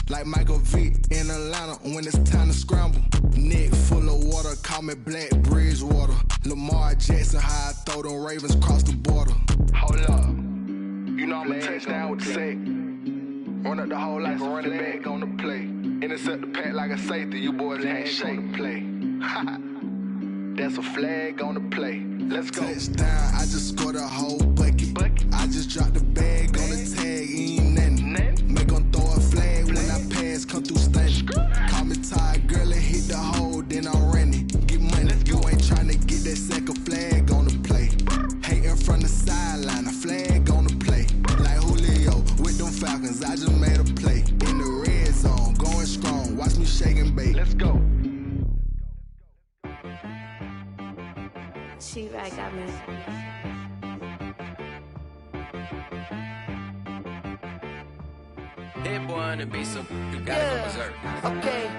like Michael Vick in Atlanta when it's time to scramble. Neck full of water, call me Black Bridgewater. Lamar Jackson, how I throw them Ravens across the border. Hold up, you know I'm a touchdown with the sack. Run up the hole like a running back on the play. Intercept the pack like a safety, you boys ain't shake the play. That's a flag on the play. Let's go. Touchdown, I just scored a whole bucket. I just dropped the bag on the tag, ain't nothing. Make them throw a flag when I pass, come through stunning. Call me tired, girl, and hit the hole, then I'm running. Get money, you ain't trying to get that second flag on the play. Hating from the sideline, a flag on the play. Like Julio with them Falcons, I just made a play. In the red zone, going strong, watch me shake and bake. Let's go. She right got me. That boy on the beat, so you gotta go berserk. Okay.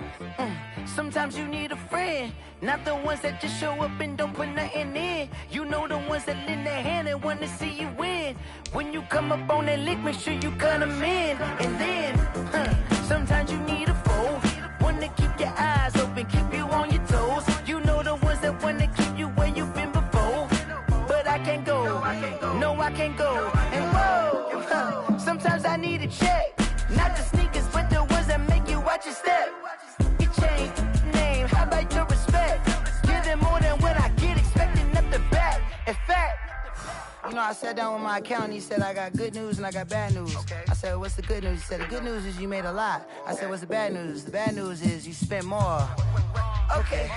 Sometimes you need a friend, not the ones that just show up and don't put nothing in. You know the ones that lend their hand and want to see you win. When you come up on that lick, make sure you cut them in. And then, sometimes you need a foe, one to keep your eyes open, keep you on your toes. You know the ones that want to keep you where you've been before. But I can't go, no I can't go. And whoa, sometimes I need a check. Not the sneakers, but the ones that make you watch your step. Your chain, name, how about your respect? Give them more than what I get, expecting up the back. In fact, you know, I sat down with my accountant, he said, I got good news and I got bad news. I said, what's the good news? He said, the good news is you made a lot. I said, what's the bad news? The bad news is you spent more. Okay,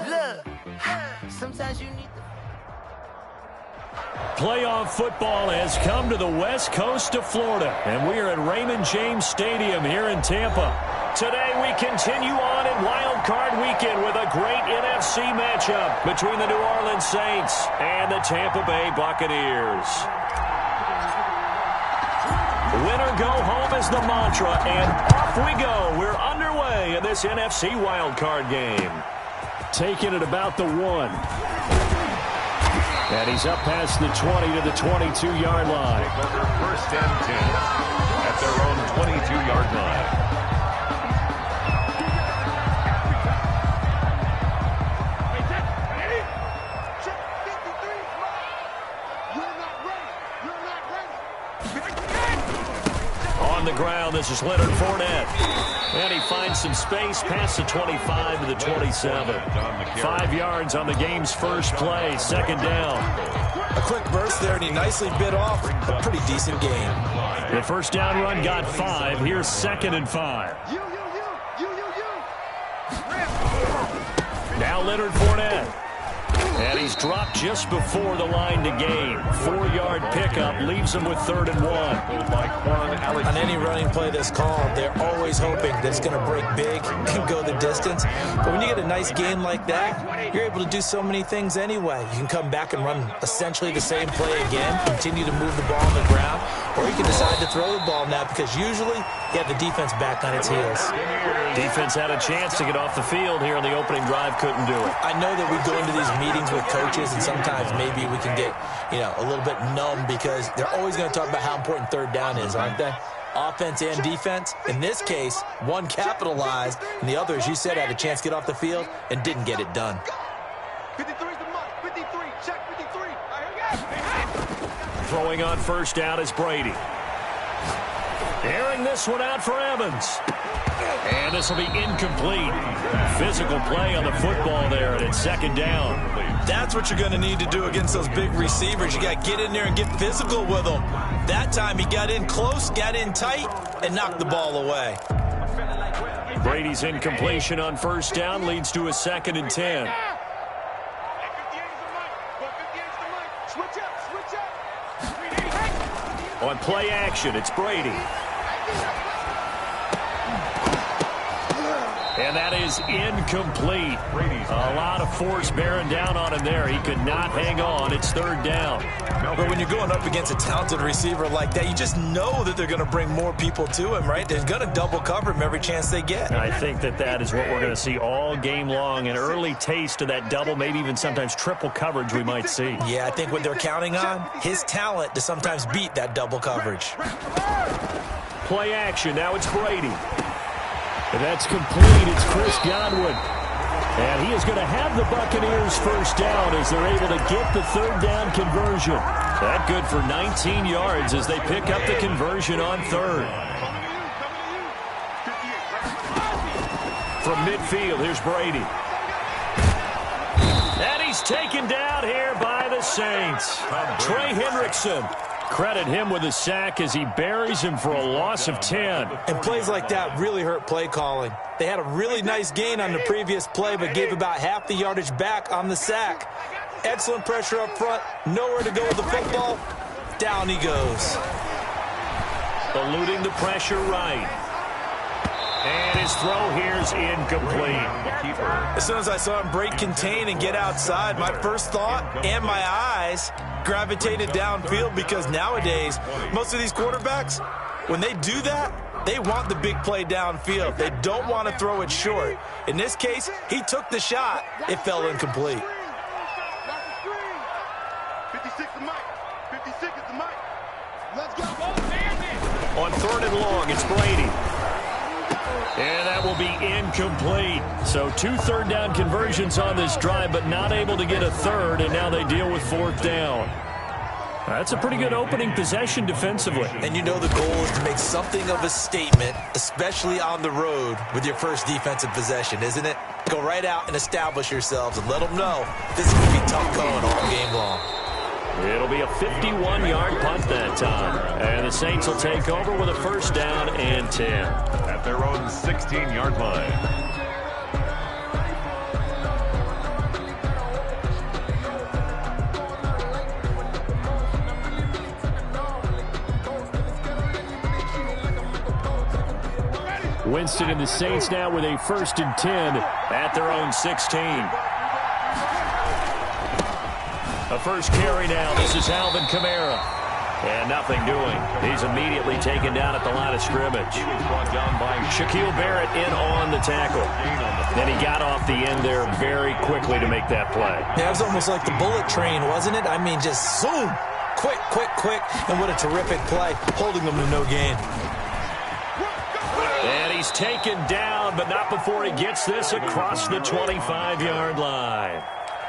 look, sometimes you need to... Playoff football has come to the west coast of Florida, and we are at Raymond James Stadium here in Tampa. Today we continue on in Wild Card Weekend with a great NFC matchup between the New Orleans Saints and the Tampa Bay Buccaneers. Winner go home is the mantra, and off we go. We're underway in this NFC Wild Card game. Taking it about the 1. And he's up past the 20 to the 22-yard line. First and 10 at their own 22-yard line. On the ground, this is Leonard Fournette. And he finds some space past the 25 to the 27. 5 yards on the game's first play, second down. A quick burst there, and he nicely bit off a pretty decent game. The first down run got 5. Here's second and 5. Now Leonard Fournette. And he's dropped just before the line to gain. 4-yard pickup leaves him with 3rd and 1. On any running play that's called, they're always hoping that it's going to break big and go the distance. But when you get a nice game like that, you're able to do so many things anyway. You can come back and run essentially the same play again, continue to move the ball on the ground, or you can decide to throw the ball now because usually you have the defense back on its heels. Defense had a chance to get off the field here on the opening drive, couldn't do it. I know that we go into these meetings with coaches, and sometimes maybe we can get, a little bit numb because they're always going to talk about how important third down is, aren't they? Offense and defense. In this case, one capitalized, and the other, as you said, had a chance to get off the field and didn't get it done. 53's the mark. 53. Check 53. Right, Throwing on first down is Brady. Airing this one out for Evans. And this will be incomplete. Physical play on the football there, and it's second down. That's what you're going to need to do against those big receivers. You got to get in there and get physical with them. That time he got in close, got in tight, and knocked the ball away. Brady's incompletion on first down leads to a 2nd and 10. On play action, it's Brady. And that is incomplete. A lot of force bearing down on him there. He could not hang on. It's 3rd down. But when you're going up against a talented receiver like that, you just know that they're going to bring more people to him, right? They're going to double cover him every chance they get. I think that is what we're going to see all game long. An early taste of that double, maybe even sometimes triple coverage we might see. Yeah, I think what they're counting on, his talent to sometimes beat that double coverage. play action. Now it's Brady. And that's complete. It's Chris Godwin. And he is going to have the Buccaneers first down as they're able to get the third down conversion. That good for 19 yards as they pick up the conversion on third. From midfield, here's Brady. And he's taken down here by the Saints. Trey Hendrickson. Credit him with a sack as he buries him for a loss of 10. And plays like that really hurt play calling. They had a really nice gain on the previous play, but gave about half the yardage back on the sack. Excellent pressure up front. Nowhere to go with the football. Down he goes. Eluding the pressure right. And his throw here is incomplete. As soon as I saw him break contain and get outside, my first thought and my eyes gravitated downfield, because nowadays, most of these quarterbacks, when they do that, they want the big play downfield. They don't want to throw it short. In this case, he took the shot. It fell incomplete. 56 is Mike. 56 is the Mike. Let's go. On third and long, it's Brady. And that will be incomplete. So 2 third down conversions on this drive, but not able to get a third, and now they deal with fourth down. That's a pretty good opening possession defensively. And you know the goal is to make something of a statement, especially on the road with your first defensive possession, isn't it? Go right out and establish yourselves and let them know this is going to be tough going all game long. It'll be a 51-yard punt that time. And the Saints will take over with a first down and 10. At their own 16-yard line. Winston and the Saints now with a first and 10 at their own 16. A first carry now. This is Alvin Kamara. And nothing doing. He's immediately taken down at the line of scrimmage. He was brought down by Shaquille Barrett in on the tackle. Then he got off the end there very quickly to make that play. Yeah, it was almost like the bullet train, wasn't it? I mean, just zoom. Quick, quick, quick. And what a terrific play, holding them to no gain. And he's taken down, but not before he gets this across the 25-yard line.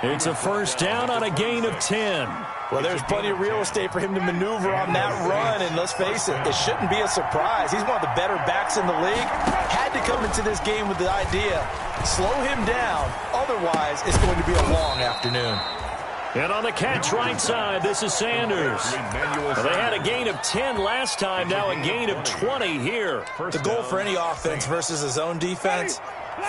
It's a first down on a gain of 10. Well, there's plenty of real estate for him to maneuver on that run, and let's face it, it shouldn't be a surprise. He's one of the better backs in the league. Had to come into this game with the idea, slow him down, otherwise it's going to be a long afternoon. And on the catch right side, this is Sanders. Well, they had a gain of 10 last time, now a gain of 20 here. The goal for any offense versus his own defense,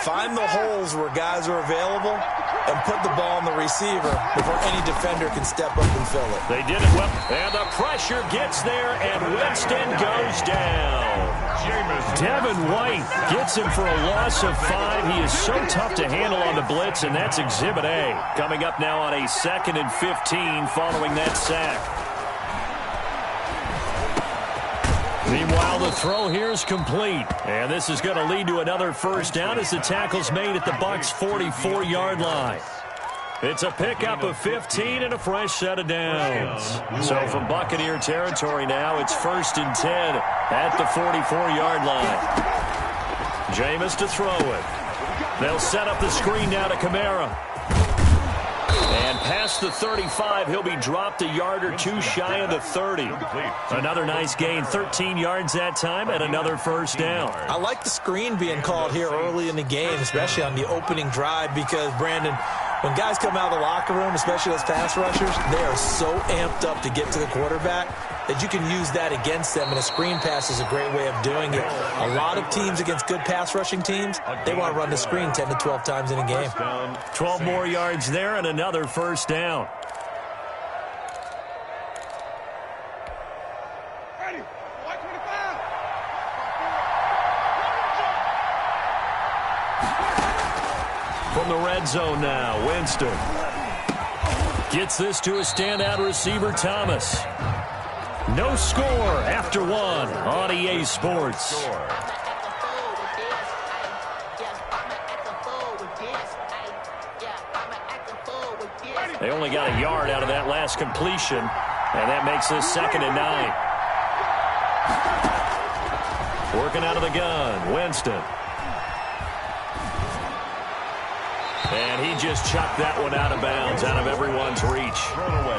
find the holes where guys are available and put the ball on the receiver before any defender can step up and fill it. They did it well, and the pressure gets there, and Winston goes down. Devin White gets him for a loss of 5. He is so tough to handle on the blitz, and that's Exhibit A. Coming up now on a 2nd and 15 following that sack. Meanwhile, the throw here is complete. And this is going to lead to another first down as the tackle's made at the Bucs' 44-yard line. It's a pickup of 15 and a fresh set of downs. So from Buccaneer territory now, it's 1st and 10 at the 44-yard line. Jameis to throw it. They'll set up the screen now to Kamara. And past the 35, he'll be dropped a yard or two shy of the 30. Another nice gain, 13 yards that time, and another first down. I like the screen being called here early in the game, especially on the opening drive, because, Brandon, when guys come out of the locker room, especially those pass rushers, they are so amped up to get to the quarterback that you can use that against them, and a screen pass is a great way of doing it. A lot of teams against good pass rushing teams, they want to run the screen 10 to 12 times in a game. 12 more yards there and another first down. Ready. White 25. From the red zone now, Winston gets this to a standout receiver, Thomas. No score after 1 on EA Sports. They only got a yard out of that last completion, and that makes this 2nd and 9. Working out of the gun, Winston. And he just chucked that one out of bounds, out of everyone's reach.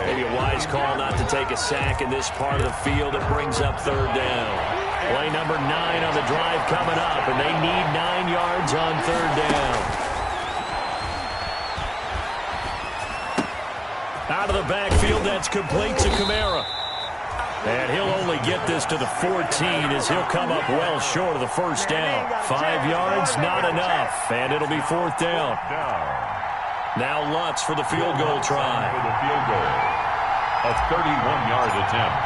Maybe a wise call not to take a sack in this part of the field. It brings up third down. Play number 9 on the drive coming up, and they need 9 yards on third down. Out of the backfield, that's complete to Kamara. And he'll only get this to the 14 as he'll come up well short of the first down. 5 yards, not enough, and it'll be fourth down. Now Lutz for the field goal try. For the field goal. A 31-yard attempt.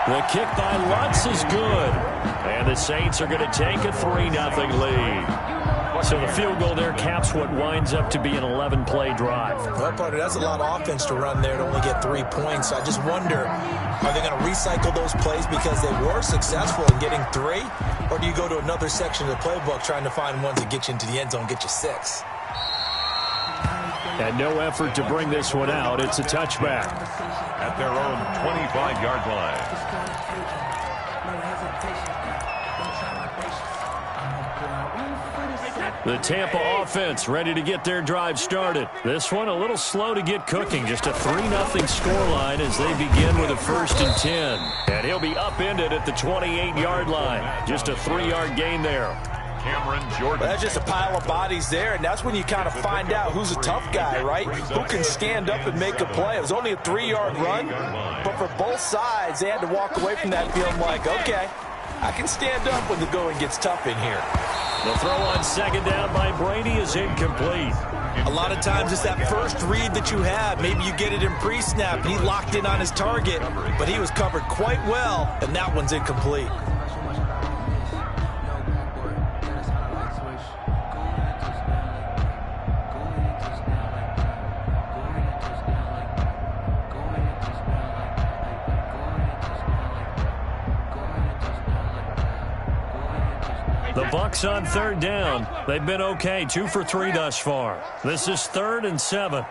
The kick by Lutz is good. And the Saints are going to take a 3-0 lead. So the field goal there caps what winds up to be an 11-play drive. Well, partner, that's a lot of offense to run there to only get 3 points. So I just wonder, are they going to recycle those plays because they were successful in getting 3? Or do you go to another section of the playbook trying to find ones that get you into the end zone, get you 6? And no effort to bring this one out. It's a touchback. At their own 25-yard line. The Tampa offense ready to get their drive started. This one a little slow to get cooking. Just a 3-0 scoreline as they begin with a 1st and 10. And he'll be upended at the 28-yard line. Just a 3-yard gain there. Cameron Jordan. Well, that's just a pile of bodies there, and that's when you kind of find out who's a tough guy, right? Who can stand up and make a play. It was only a 3-yard run, but for both sides, they had to walk away from that feeling like, okay, I can stand up when the going gets tough in here. The throw on 2nd down by Brady is incomplete. A lot of times it's that first read that you have. Maybe you get it in pre-snap. He locked in on his target, but he was covered quite well, and that one's incomplete. The Bucs on 3rd down. They've been okay, 2 for 3 thus far. This is 3rd and 7.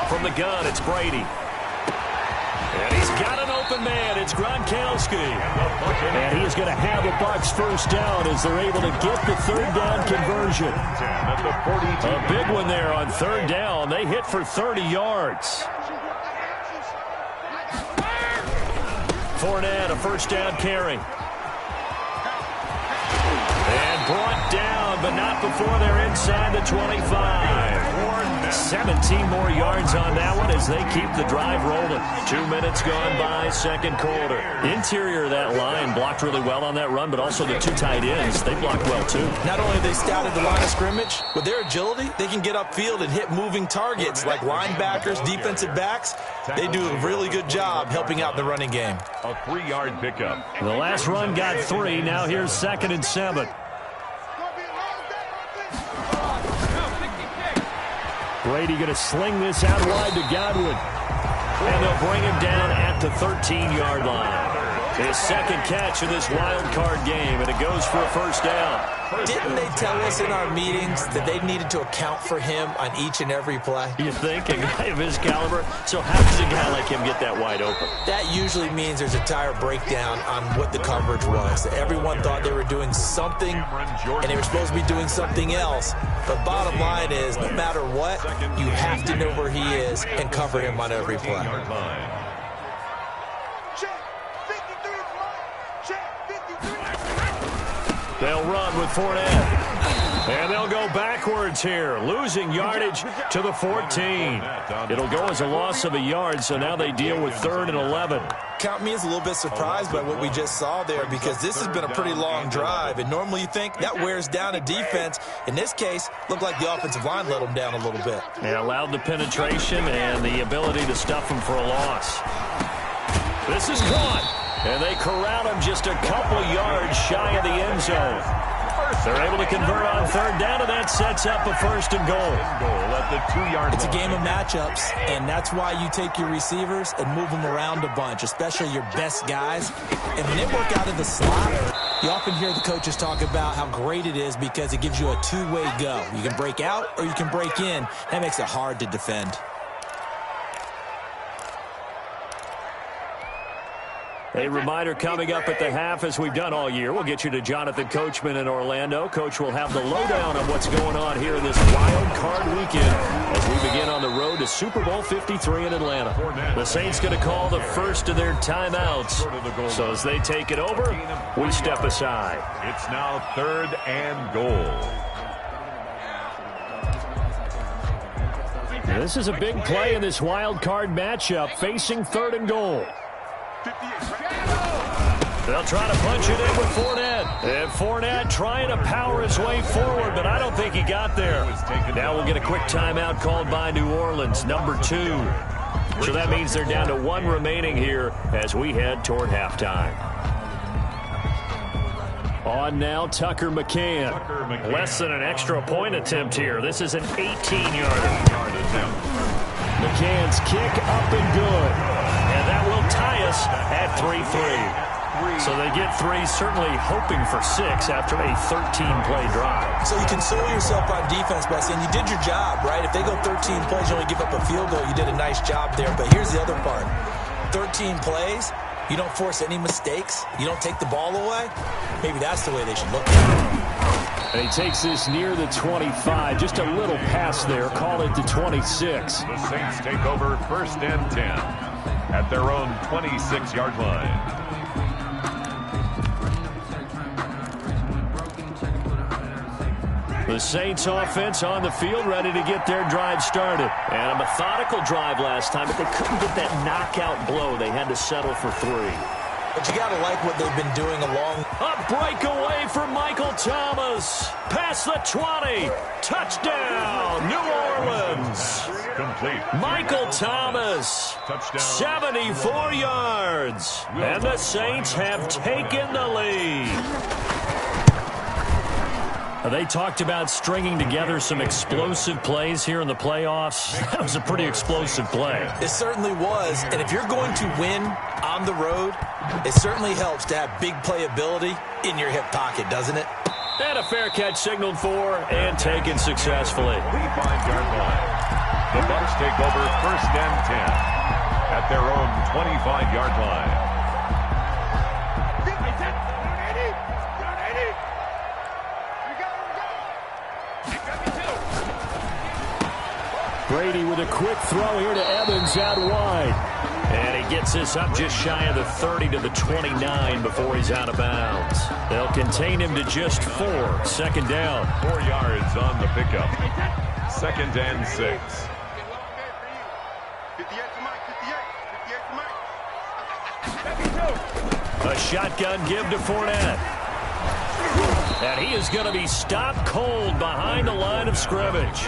From the gun, it's Brady. And he's got an open man. It's Gronkowski. And he is going to have the Bucs first down as they're able to get the 3rd down conversion. A big one there on 3rd down. They hit for 30 yards. Fournette, a first down carry. And brought down, but not before they're inside the 25. 17 more yards on that one as they keep the drive rolling. 2 minutes gone by, 2nd quarter. Interior of that line blocked really well on that run, but also the 2 tight ends, they blocked well too. Not only have they scouted the line of scrimmage, with their agility, they can get upfield and hit moving targets like linebackers, defensive backs. They do a really good job helping out the running game. A 3-yard pickup. The last run got 3. Now here's 2nd and 7. Brady going to sling this out wide to Godwin. And they'll bring him down at the 13-yard line. His 2nd catch of this wild card game, and it goes for a first down. Didn't they tell us in our meetings that they needed to account for him on each and every play? You think? A guy of his caliber? So how does a guy like him get that wide open? That usually means there's a entire breakdown on what the coverage was. Everyone thought they were doing something, and they were supposed to be doing something else. But bottom line is, no matter what, you have to know where he is and cover him on every play. They'll run with Fournette. And they'll go backwards here, losing yardage to the 14. It'll go as a loss of a yard, so now they deal with 3rd and 11. Count me as a little bit surprised by what we just saw there because this has been a pretty long drive, and normally you think that wears down a defense. In this case, looked like the offensive line let them down a little bit. They allowed the penetration and the ability to stuff them for a loss. This is caught, and they corral him just a couple yards shy of the end zone. They're able to convert on 3rd down, and that sets up a 1st and goal. At the 2-yard line. It's a game of matchups, and that's why you take your receivers and move them around a bunch, especially your best guys. And when they work out of the slot, you often hear the coaches talk about how great it is because it gives you a 2-way go. You can break out or you can break in. That makes it hard to defend. A reminder coming up at the half, as we've done all year. We'll get you to Jonathan Coachman in Orlando. Coach will have the lowdown on what's going on here in this wild card weekend as we begin on the road to Super Bowl 53 in Atlanta. The Saints going to call the first of their timeouts. So as they take it over, we step aside. It's now 3rd and goal. This is a big play in this wild card matchup, facing 3rd and goal. They'll try to punch it in with Fournette. And Fournette trying to power his way forward, but I don't think he got there. Now we'll get a quick timeout called by New Orleans, number 2. So that means they're down to 1 remaining here as we head toward halftime. On now, Tucker McCann. Less than an extra point attempt here. This is an 18-yarder. McCann's kick up and good. And that will tie us at 3-3. So they get 3, certainly hoping for 6 after a 13-play drive. So you console yourself on defense by saying you did your job, right? If they go 13 plays, you only give up a field goal, you did a nice job there. But here's the other part. 13 plays, you don't force any mistakes, you don't take the ball away. Maybe that's the way they should look at it. And he takes this near the 25. Just a little pass there. Call it the 26. The Saints take over 1st and 10 at their own 26-yard line. The Saints offense on the field, ready to get their drive started. And a methodical drive last time, but they couldn't get that knockout blow. They had to settle for 3. But you got to like what they've been doing along. A breakaway for Michael Thomas. Past the 20. Touchdown, New Orleans. Complete. Michael Thomas. Touchdown. 74 yards. And the Saints have taken the lead. They talked about stringing together some explosive plays here in the playoffs. That was a pretty explosive play. It certainly was. And if you're going to win on the road, it certainly helps to have big playability in your hip pocket, doesn't it? And a fair catch signaled for and taken successfully. 25-yard line. The Bucs take over 1st and 10 at their own 25-yard line. Brady with a quick throw here to Evans out wide. And he gets this up just shy of the 30 to the 29 before he's out of bounds. They'll contain him to just 4. 2nd down. 4 yards on the pickup. 2nd and 6. A shotgun give to Fournette. And he is going to be stopped cold behind the line of scrimmage.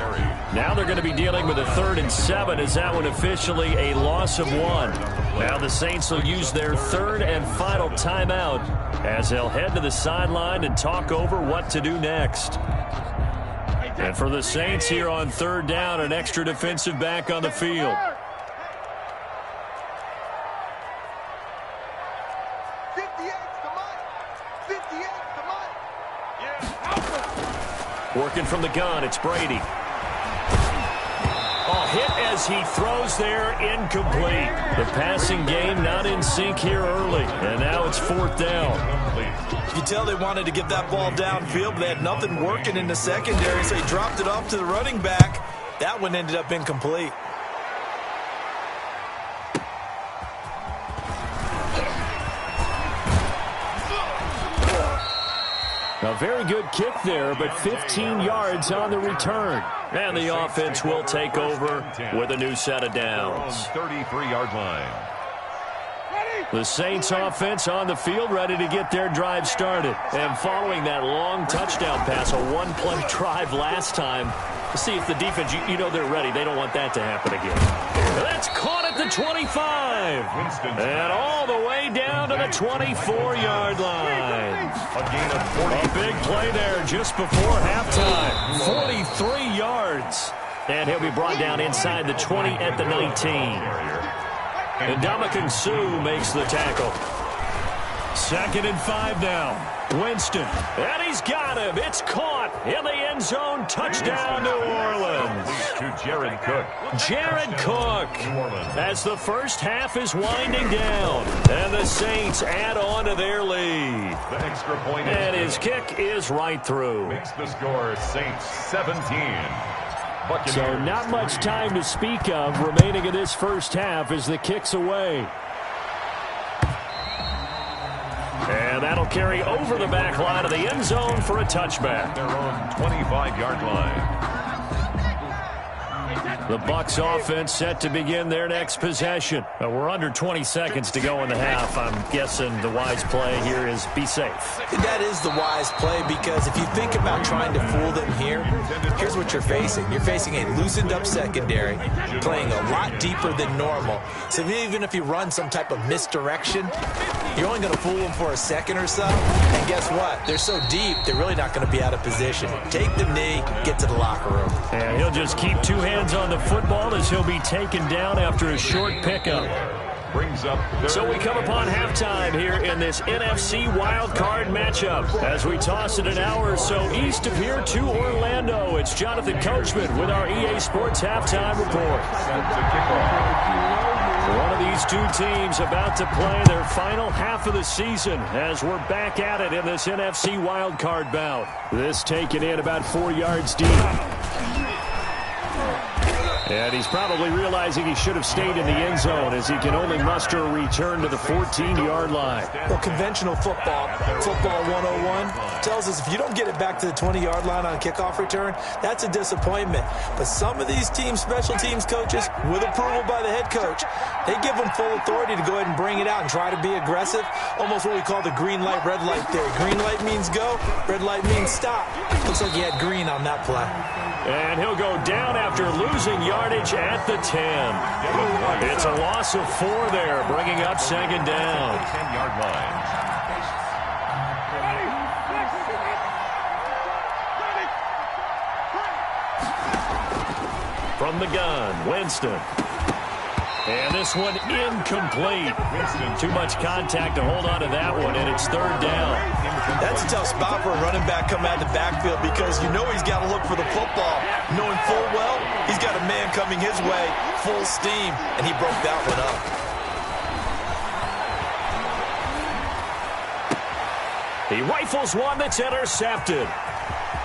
Now they're going to be dealing with a 3rd and 7 as that one officially a loss of 1. Now the Saints will use their 3rd and final timeout as they'll head to the sideline and talk over what to do next. And for the Saints here on 3rd down, an extra defensive back on the field. Working from the gun, it's Brady. Oh, hit as he throws there, incomplete. The passing game not in sync here early, and now it's 4th down. You tell they wanted to get that ball downfield, but they had nothing working in the secondary, so he dropped it off to the running back. That one ended up incomplete. A very good kick there, but 15 yards on the return. And the offense will take over with a new set of downs. 33-yard line. The Saints offense on the field, ready to get their drive started. And following that long touchdown pass, a 1-play drive last time, to see if the defense, you know they're ready. They don't want that to happen again. That's caught at the 25. And all the way down to the 24-yard line. A gain of 40. A big play there just before halftime. 43 yards. And he'll be brought down inside the 20 at the 19. And Ndamukong Suh makes the tackle. 2nd and 5 now. Winston, and he's got him. It's caught in the end zone. Touchdown, New Orleans. To Jared Cook. Jared Cook, as the first half is winding down, and the Saints add on to their lead. The extra point. And his kick is right through. Makes the score Saints 17. Buccaneers. So not much time to speak of remaining in this first half as the kick's away. And that'll carry over the back line of the end zone for a touchback. Their own 25-yard line. The Bucs offense set to begin their next possession. We're under 20 seconds to go in the half. I'm guessing the wise play here is be safe. That is the wise play, because if you think about trying to fool them here, here's what you're facing. You're facing a loosened up secondary, playing a lot deeper than normal. So even if you run some type of misdirection, you're only going to fool them for a second or so. And guess what? They're so deep, they're really not going to be out of position. Take the knee, get to the locker room. And he'll just keep two hands on the football as he'll be taken down after a short pickup. Brings up. So we come upon halftime here in this NFC wildcard matchup. As we toss it an hour or so east of here to Orlando, it's Jonathan Coachman with our EA Sports Halftime Report. One of these two teams about to play their final half of the season as we're back at it in this NFC wildcard bout. This taken in about 4 yards deep. And he's probably realizing he should have stayed in the end zone as he can only muster a return to the 14-yard line. Well, conventional football 101, tells us if you don't get it back to the 20-yard line on a kickoff return, that's a disappointment. But some of these teams, special teams coaches, with approval by the head coach, they give them full authority to go ahead and bring it out and try to be aggressive. Almost what we call the green light, red light theory. Green light means go, red light means stop. Looks like he had green on that play. And he'll go down after losing yardage at the 10. It's a loss of 4 there, bringing up second down. 10-yard line. From the gun, Winston. And this one incomplete. Too much contact to hold on to that one, and it's third down. That's a tough spot for a running back coming out of the backfield, because you know he's got to look for the football, knowing full well he's got a man coming his way, full steam, and he broke that one up. He rifles one that's intercepted.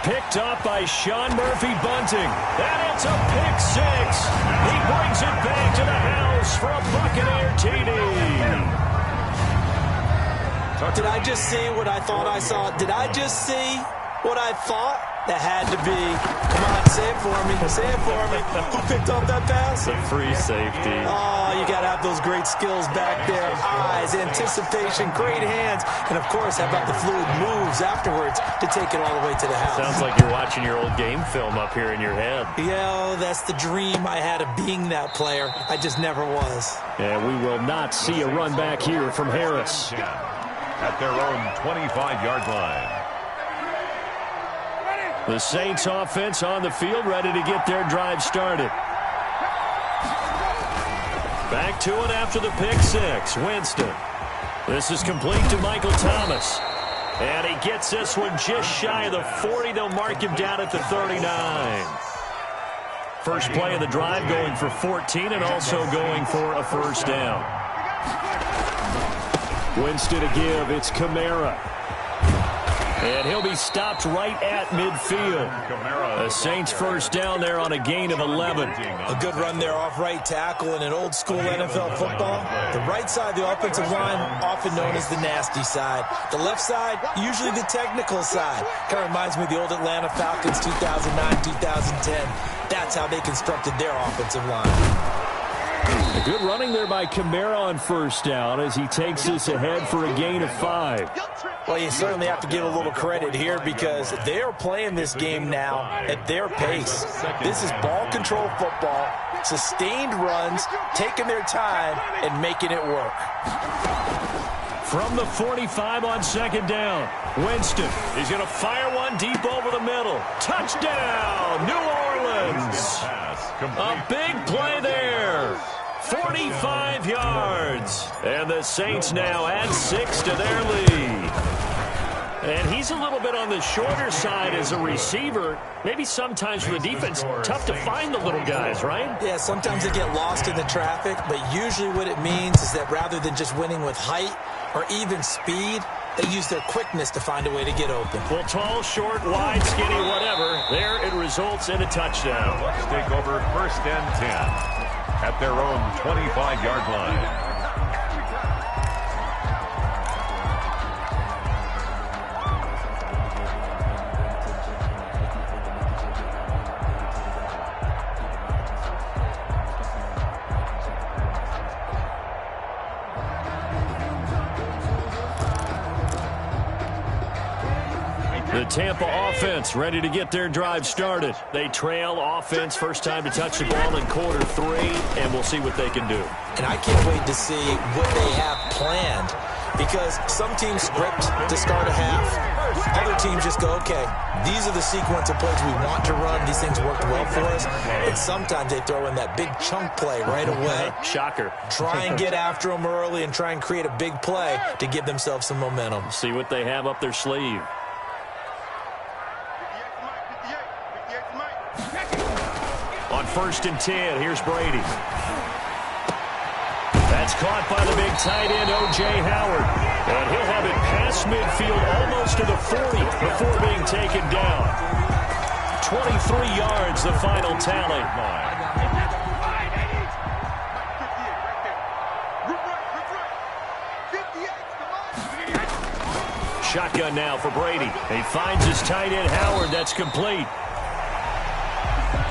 Picked up by Sean Murphy-Bunting. And it's a pick six. He brings it back to the house for a Buccaneer TD. Did I just see what I thought I saw? Did I just see what I thought? That had to be. Come on, say it for me. Say it for me. Who picked up that pass? The free safety. Oh, you got to have those great skills back there. Eyes, anticipation, great hands. And, of course, how about the fluid moves afterwards to take it all the way to the house? Sounds like you're watching your old game film up here in your head. Yeah, that's the dream I had of being that player. I just never was. And we will not see a run back here from Harris. At their own 25-yard line. The Saints offense on the field, ready to get their drive started. Back to it after the pick six. Winston. This is complete to Michael Thomas. And he gets this one just shy of the 40. They'll mark him down at the 39. First play of the drive going for 14 and also going for a first down. Winston to give. It's Kamara. And he'll be stopped right at midfield. The Saints first down there on a gain of 11. A good run there off right tackle in an old school NFL football. The right side of the offensive line, often known as the nasty side. The left side, usually the technical side. Kind of reminds me of the old Atlanta Falcons 2009, 2010. That's how they constructed their offensive line. A good running there by Kamara on first down as he takes this ahead for a gain of 5. Well, you certainly have to give a little credit here because they are playing this game now at their pace. This is ball control football, sustained runs, taking their time and making it work. From the 45 on second down, Winston. He's going to fire one deep over the middle. Touchdown, New Orleans. A big play there. 45 yards. And the Saints now add 6 to their lead. And he's a little bit on the shorter side as a receiver. Maybe sometimes for the defense, tough to find the little guys, right? Yeah, sometimes they get lost in the traffic, but usually what it means is that rather than just winning with height or even speed, they use their quickness to find a way to get open. Well, tall, short, wide, skinny, whatever. There it results in a touchdown. Let's take over 1st and 10 at their own 25-yard line. The Tampa offense ready to get their drive started. They trail offense, first time to touch the ball in quarter 3, and we'll see what they can do. And I can't wait to see what they have planned, because some teams script to start a half. Other teams just go, okay, these are the sequence of plays we want to run. These things worked well for us. And sometimes they throw in that big chunk play right away. Shocker. Try and get after them early and try and create a big play to give themselves some momentum. See what they have up their sleeve. On 1st and 10, here's Brady. That's caught by the big tight end, O.J. Howard. And he'll have it past midfield almost to the 40 before being taken down. 23 yards, the final tally. Shotgun now for Brady. He finds his tight end, Howard. That's complete.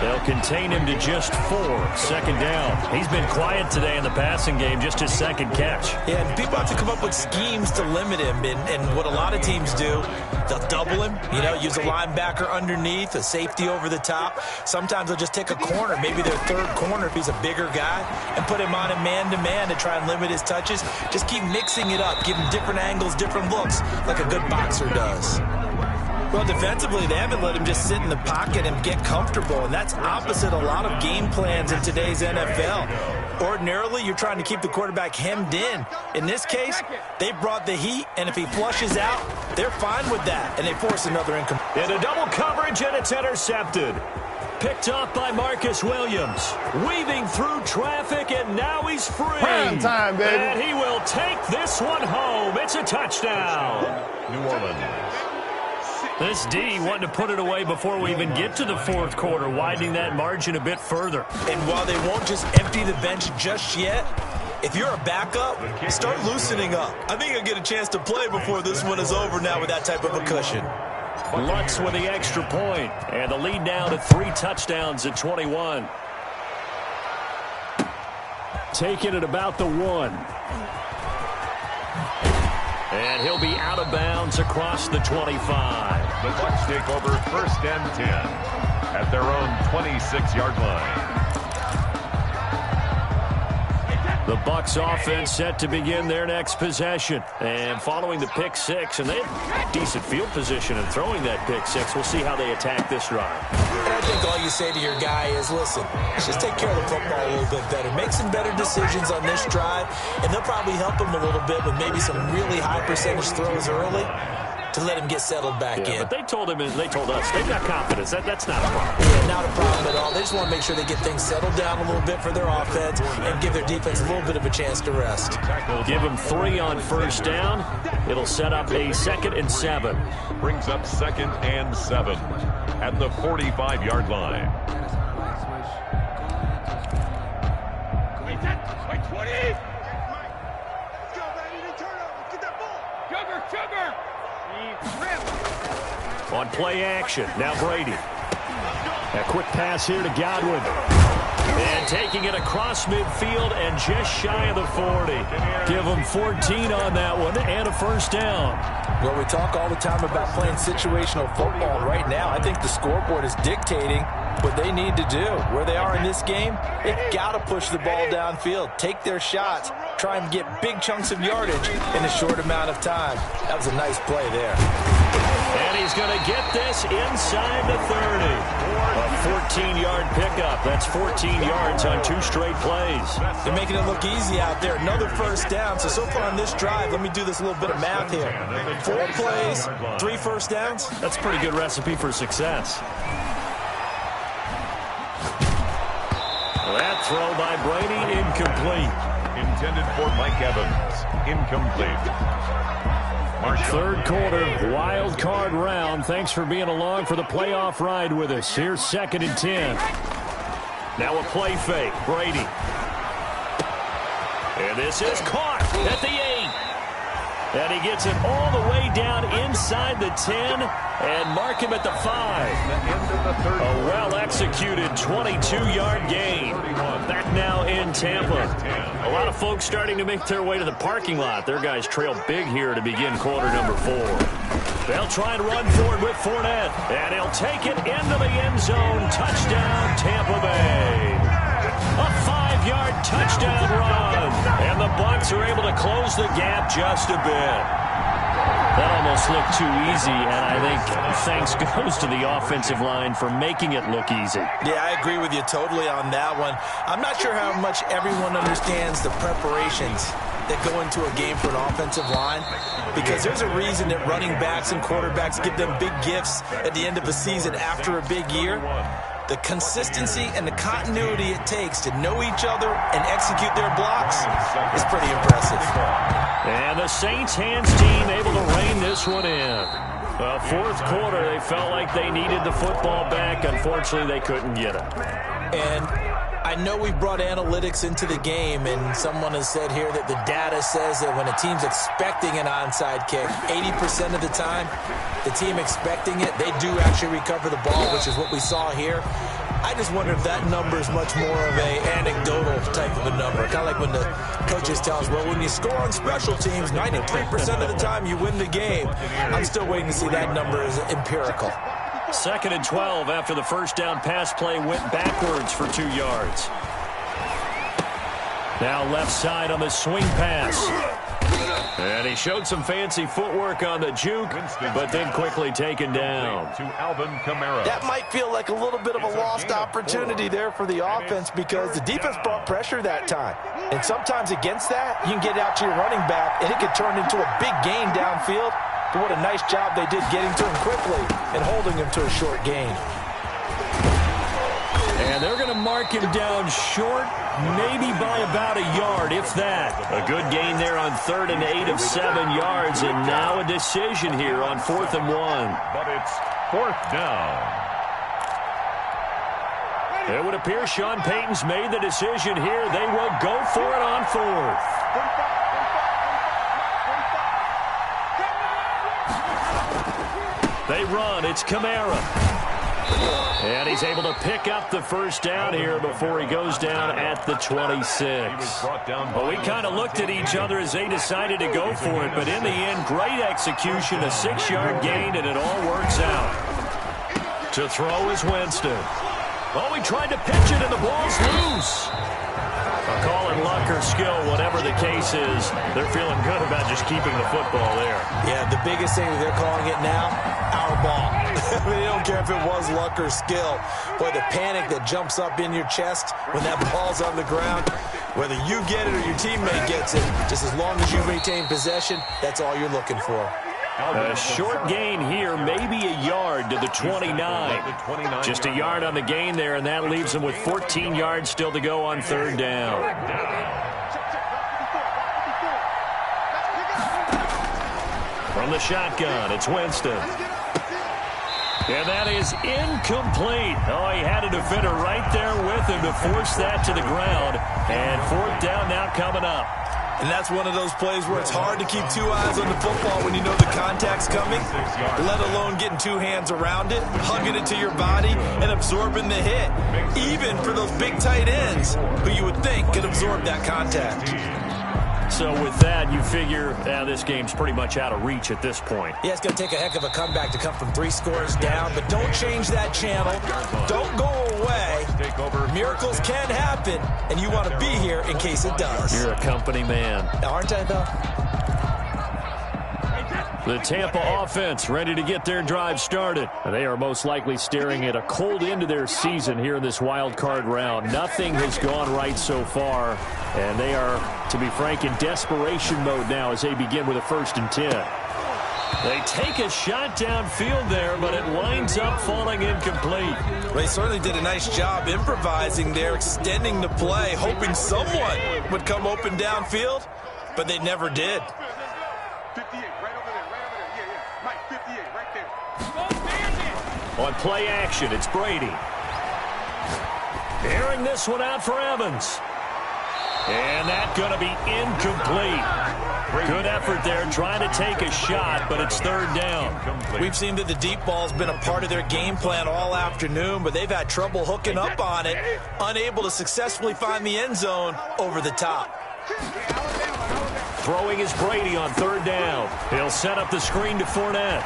They'll contain him to just 4. 2nd down. He's been quiet today in the passing game, just his 2nd catch. Yeah, and people have to come up with schemes to limit him. And what a lot of teams do, they'll double him, use a linebacker underneath, a safety over the top. Sometimes they'll just take a corner, maybe their 3rd corner if he's a bigger guy, and put him on a man-to-man to try and limit his touches. Just keep mixing it up, give him different angles, different looks, like a good boxer does. Well, defensively, they haven't let him just sit in the pocket and get comfortable, and that's opposite a lot of game plans in today's NFL. Ordinarily, you're trying to keep the quarterback hemmed in. In this case, they brought the heat, and if he flushes out, they're fine with that, and they force another incomplete. Into double coverage, and it's intercepted. Picked off by Marcus Williams. Weaving through traffic, and now he's free. Prime time, baby. And he will take this one home. It's a touchdown. New Orleans. This D wanting to put it away before we even get to the 4th quarter, widening that margin a bit further. And while they won't just empty the bench just yet, if you're a backup, start loosening up. I think you'll get a chance to play before this one is over now with that type of a cushion. Lutz with the extra point, and the lead now to 3 touchdowns at 21. Taking it about the 1. And he'll be out of bounds across the 25. The Bucs take over 1st and 10 at their own 26-yard line. The Bucs offense set to begin their next possession. And following the pick 6, and they have decent field position in throwing that pick 6. We'll see how they attack this drive. And I think all you say to your guy is, listen, just take care of the football a little bit better. Make some better decisions on this drive, and they'll probably help him a little bit with maybe some really high percentage throws early to let him get settled back in. But they told us they've got confidence. That's not a problem. Yeah, not a problem at all. They just want to make sure they get things settled down a little bit for their offense and give their defense a little bit of a chance to rest. We'll give them 3 on 1st down. It'll set up a 2nd and 7. Brings up 2nd and 7 at the 45-yard line. On play action, now Brady. A quick pass here to Godwin. And taking it across midfield and just shy of the 40. Give them 14 on that one and a 1st down. Well, we talk all the time about playing situational football. Right now, I think the scoreboard is dictating what they need to do. Where they are in this game, they've got to push the ball downfield, take their shots, try and get big chunks of yardage in a short amount of time. That was a nice play there. And he's going to get this inside the 30. A 14-yard pickup. That's 14 yards on 2 straight plays. They're making it look easy out there. Another first down. So far on this drive, let me do this little bit of math here. 4 plays, 3 first downs. That's a pretty good recipe for success. That throw by Brady, incomplete. Intended for Mike Evans. Incomplete. Third quarter, wild card round. Thanks for being along for the playoff ride with us. Here's 2nd and 10. Now a play fake. Brady. And this is caught at the 8. And he gets it all the way down inside the 10 and mark him at the 5. A well-executed 22-yard gain. Back now in Tampa. A lot of folks starting to make their way to the parking lot. Their guys trail big here to begin quarter number 4. They'll try and run forward with Fournette. And he'll take it into the end zone. Touchdown, Tampa Bay. A 5-yard touchdown run. And the Bucs are able to close the gap just a bit. That almost looked too easy, and I think thanks goes to the offensive line for making it look easy. Yeah, I agree with you totally on that one. I'm not sure how much everyone understands the preparations that go into a game for an offensive line, because there's a reason that running backs and quarterbacks give them big gifts at the end of a season after a big year. The consistency and the continuity it takes to know each other and execute their blocks is pretty impressive. And the Saints hands team able to rein this one in. Well, fourth quarter, they felt like they needed the football back. Unfortunately, they couldn't get it. And I know we brought analytics into the game, and someone has said here that the data says that when a team's expecting an onside kick, 80% of the time, the team expecting it, they do actually recover the ball, which is what we saw here. I just wonder if that number is much more of a anecdotal type of a number. Kind of like when the coaches tell us, well, when you score on special teams, 93% of the time you win the game. I'm still waiting to see that number is empirical. 2nd and 12 after the first down pass play went backwards for 2 yards. Now left side on the swing pass. And he showed some fancy footwork on the juke, but then quickly taken down. To Alvin Kamara. That might feel like a little bit of a lost opportunity there for the offense, because the defense brought pressure that time. And sometimes against that, you can get out to your running back, and it could turn into a big gain downfield. But what a nice job they did getting to him quickly and holding him to a short gain. And they're going to mark him down short, maybe by about a yard, if that. A good gain there on 3rd and 8 of 7 yards, and now a decision here on 4th and 1. But it's 4th down. It would appear Sean Payton's made the decision here. They will go for it on 4th. They run. It's Kamara. And he's able to pick up the first down here before he goes down at the 26. Well, we kind of looked at each other as they decided to go for it, but in the end, great execution, a 6-yard gain, and it all works out. To throw is Winston. Oh, he tried to pitch it, and the ball's loose. I'll call it luck or skill, whatever the case is. They're feeling good about just keeping the football there. Yeah, the biggest thing that they're calling it now, our ball. I mean, they don't care if it was luck or skill. Boy, the panic that jumps up in your chest when that ball's on the ground, whether you get it or your teammate gets it, just as long as you retain possession, that's all you're looking for. A short gain here, maybe a yard to the 29. Just a yard on the gain there, and that leaves them with 14 yards still to go on 3rd down. From the shotgun, it's Winston. And that is incomplete. Oh, he had a defender right there with him to force that to the ground. And 4th down now coming up. And that's one of those plays where it's hard to keep 2 eyes on the football when you know the contact's coming, let alone getting 2 hands around it, hugging it to your body, and absorbing the hit. Even for those big tight ends who you would think could absorb that contact. So with that, you figure this game's pretty much out of reach at this point. Yeah, it's going to take a heck of a comeback to come from 3 scores down, but don't change that channel. Don't go away. Miracles can happen, and you want to be here in case it does. You're a company man. Aren't I, though? The Tampa offense ready to get their drive started. They are most likely staring at a cold end to their season here in this wild card round. Nothing has gone right so far, and they are, to be frank, in desperation mode now as they begin with a 1st and 10. They take a shot downfield there, but it winds up falling incomplete. They certainly did a nice job improvising there, extending the play, hoping someone would come open downfield, but they never did. 58, right over there, yeah. Mike, 58, right there. On play action, it's Brady. Airing this one out for Evans. And that's going to be incomplete. Good effort there, trying to take a shot, but it's 3rd down. We've seen that the deep ball's been a part of their game plan all afternoon, but they've had trouble hooking up on it, unable to successfully find the end zone over the top. Throwing is Brady on 3rd down. He'll set up the screen to Fournette.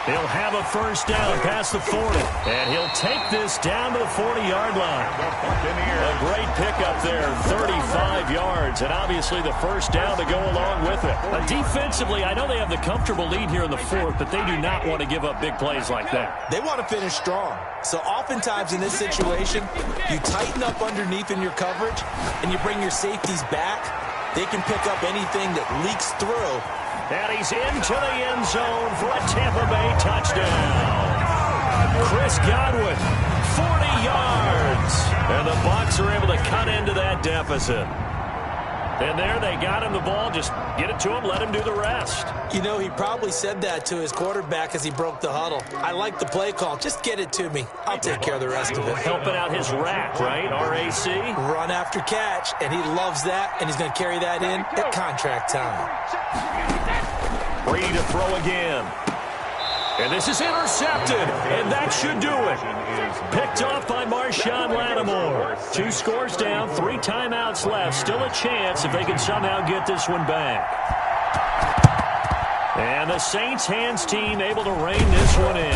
He'll have a 1st down past the 40. And he'll take this down to the 40-yard line. A great pickup there, 35 yards. And obviously the 1st down to go along with it. Defensively, I know they have the comfortable lead here in the 4th, but they do not want to give up big plays like that. They want to finish strong. So oftentimes in this situation, you tighten up underneath in your coverage, and you bring your safeties back. They can pick up anything that leaks through. And he's into the end zone for a Tampa Bay touchdown. Chris Godwin, 40 yards. And the Bucs are able to cut into that deficit. And there they got him the ball. Just get it to him, let him do the rest. You know, he probably said that to his quarterback as he broke the huddle. I like the play call. Just get it to me. I'll take care of the rest of it. Helping out his rack, right? RAC. Run after catch, and he loves that, and he's going to carry that in at contract time. Brady to throw again. And this is intercepted, and that should do it. Picked off by Marshawn Lattimore. 2 scores down, 3 timeouts left. Still a chance if they can somehow get this one back. And the Saints hands team able to rein this one in.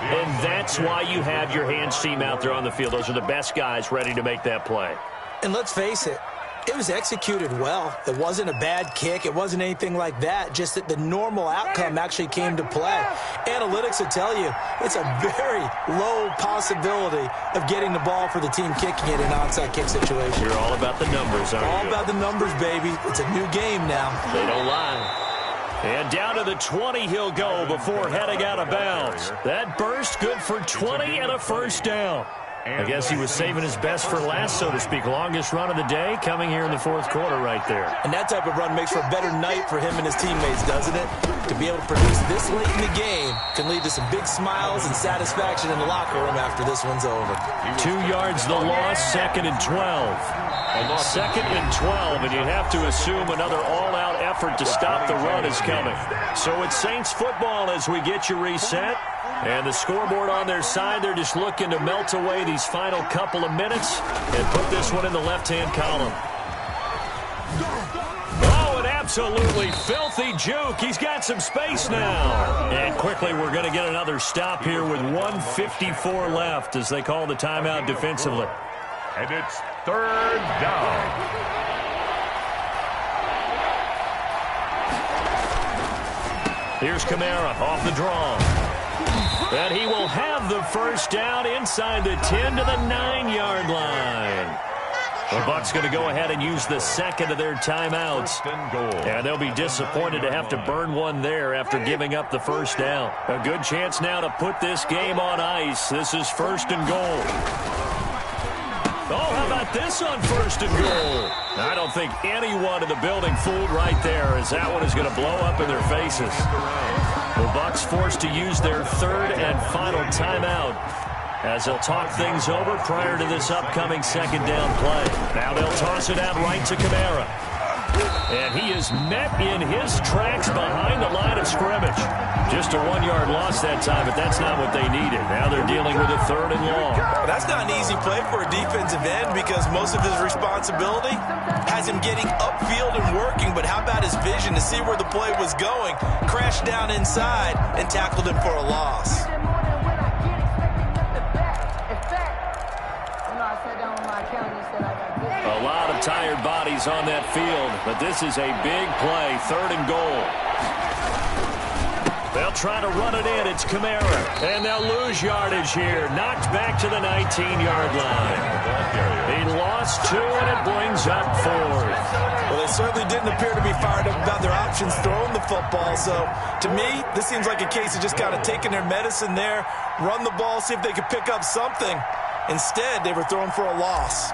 And that's why you have your hands team out there on the field. Those are the best guys ready to make that play. And let's face it, it was executed well. It wasn't a bad kick. It wasn't anything like that. Just that the normal outcome actually came to play. Analytics will tell you it's a very low possibility of getting the ball for the team kicking it in an onside kick situation. You're all about the numbers, aren't you? All about the numbers, baby. It's a new game now. They don't lie. And down to the 20 he'll go before heading out of bounds. That burst good for 20 and a 1st down. I guess he was saving his best for last, so to speak. Longest run of the day coming here in the 4th quarter right there. And that type of run makes for a better night for him and his teammates, doesn't it? To be able to produce this late in the game can lead to some big smiles and satisfaction in the locker room after this one's over. 2 yards the loss, 2nd and 12. 2nd and 12, and you'd have to assume another all-out effort to stop the run is coming. So it's Saints football as we get you reset. And the scoreboard on their side, they're just looking to melt away these final couple of minutes and put this one in the left-hand column. Oh, an absolutely filthy juke. He's got some space now. And quickly, we're going to get another stop here with 1:54 left as they call the timeout defensively. And it's 3rd down. Here's Kamara off the draw. And he will have the 1st down inside the 10 to the 9-yard line. The Bucs going to go ahead and use the 2nd of their timeouts. And they'll be disappointed to have to burn one there after giving up the 1st down. A good chance now to put this game on ice. This is 1st and goal. Oh, how about this on 1st and goal? I don't think anyone in the building fooled right there, as that one is going to blow up in their faces. The Bucs forced to use their 3rd and final timeout as they'll talk things over prior to this upcoming 2nd down play. Now they'll toss it out right to Kamara. And he is met in his tracks behind the line of scrimmage. Just a 1-yard loss that time, but that's not what they needed. Now they're dealing with a 3rd and long. That's not an easy play for a defensive end because most of his responsibility has him getting upfield and working, but how about his vision to see where the play was going, crashed down inside, and tackled him for a loss. A lot of tired bodies on that field, but this is a big play, 3rd and goal. They'll try to run it in. It's Kamara. And they'll lose yardage here. Knocked back to the 19-yard line. He lost 2, and it brings up 4th. Well, they certainly didn't appear to be fired up about their options throwing the football. So, to me, this seems like a case of just kind of taking their medicine there, run the ball, see if they could pick up something. Instead, they were throwing for a loss.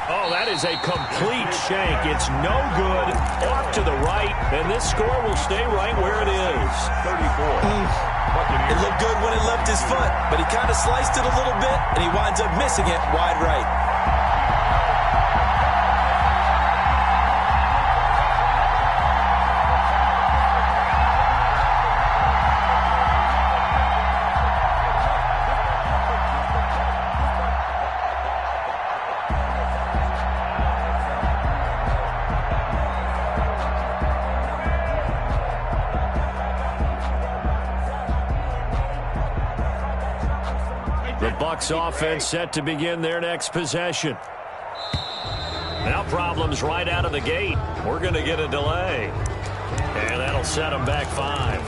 Oh, that is a complete shank. It's no good. Off to the right, and this score will stay right where it is. 34. It looked good when it left his foot, but he kind of sliced it a little bit, and he winds up missing it wide right. The Bucs offense set to begin their next possession. Now problems right out of the gate. We're going to get a delay. And that'll set them back 5.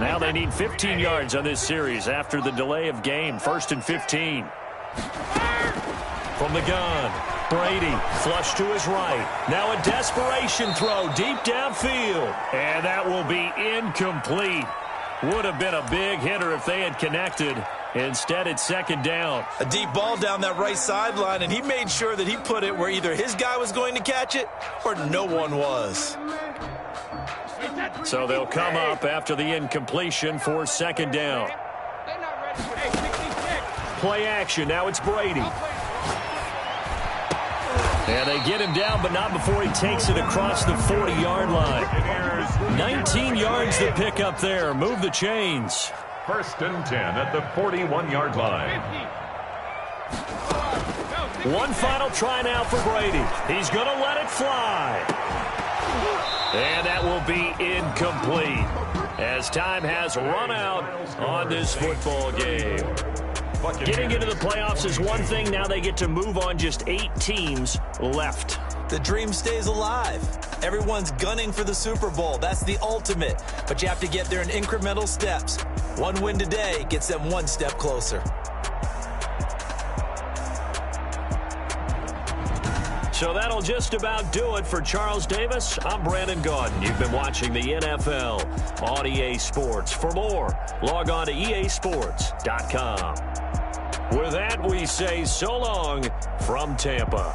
Now they need 15 yards on this series after the delay of game. 1st and 15. From the gun, Brady, flush to his right. Now a desperation throw deep downfield. And that will be incomplete. Would have been a big hitter if they had connected. Instead, it's 2nd down. A deep ball down that right sideline, and he made sure that he put it where either his guy was going to catch it or no one was. So they'll come up after the incompletion for 2nd down. Play action. Now it's Brady. And they get him down, but not before he takes it across the 40-yard line. 19 yards to pick up there. Move the chains. 1st and 10 at the 41-yard line. One final try now for Brady. He's going to let it fly. And that will be incomplete as time has run out on this football game. Getting into the playoffs is one thing. Now they get to move on. Just 8 teams left. The dream stays alive. Everyone's gunning for the Super Bowl. That's the ultimate. But you have to get there in incremental steps. One win today gets them one step closer. So that'll just about do it for Charles Davis. I'm Brandon Gaudin. You've been watching the NFL on EA Sports. For more, log on to easports.com. With that, we say so long from Tampa.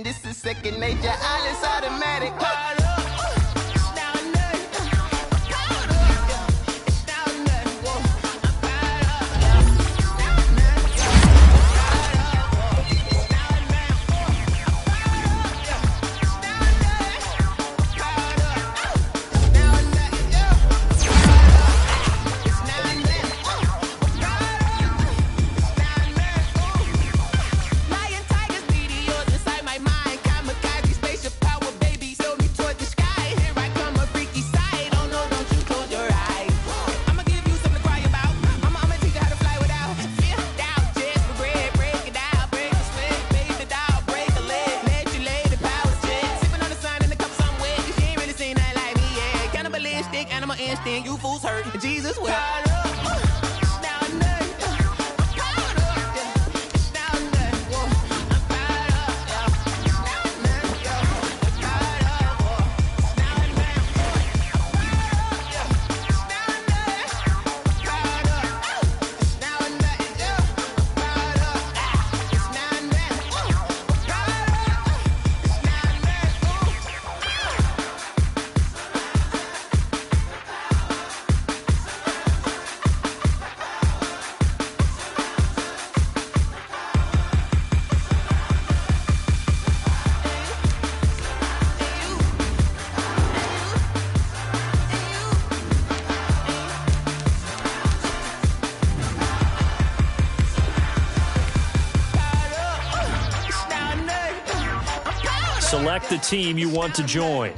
This is second nature, all is automatic. Lion tigers, meteors inside my mind, kamikaze. souls hurt. Jesus will. Select the team you want to join.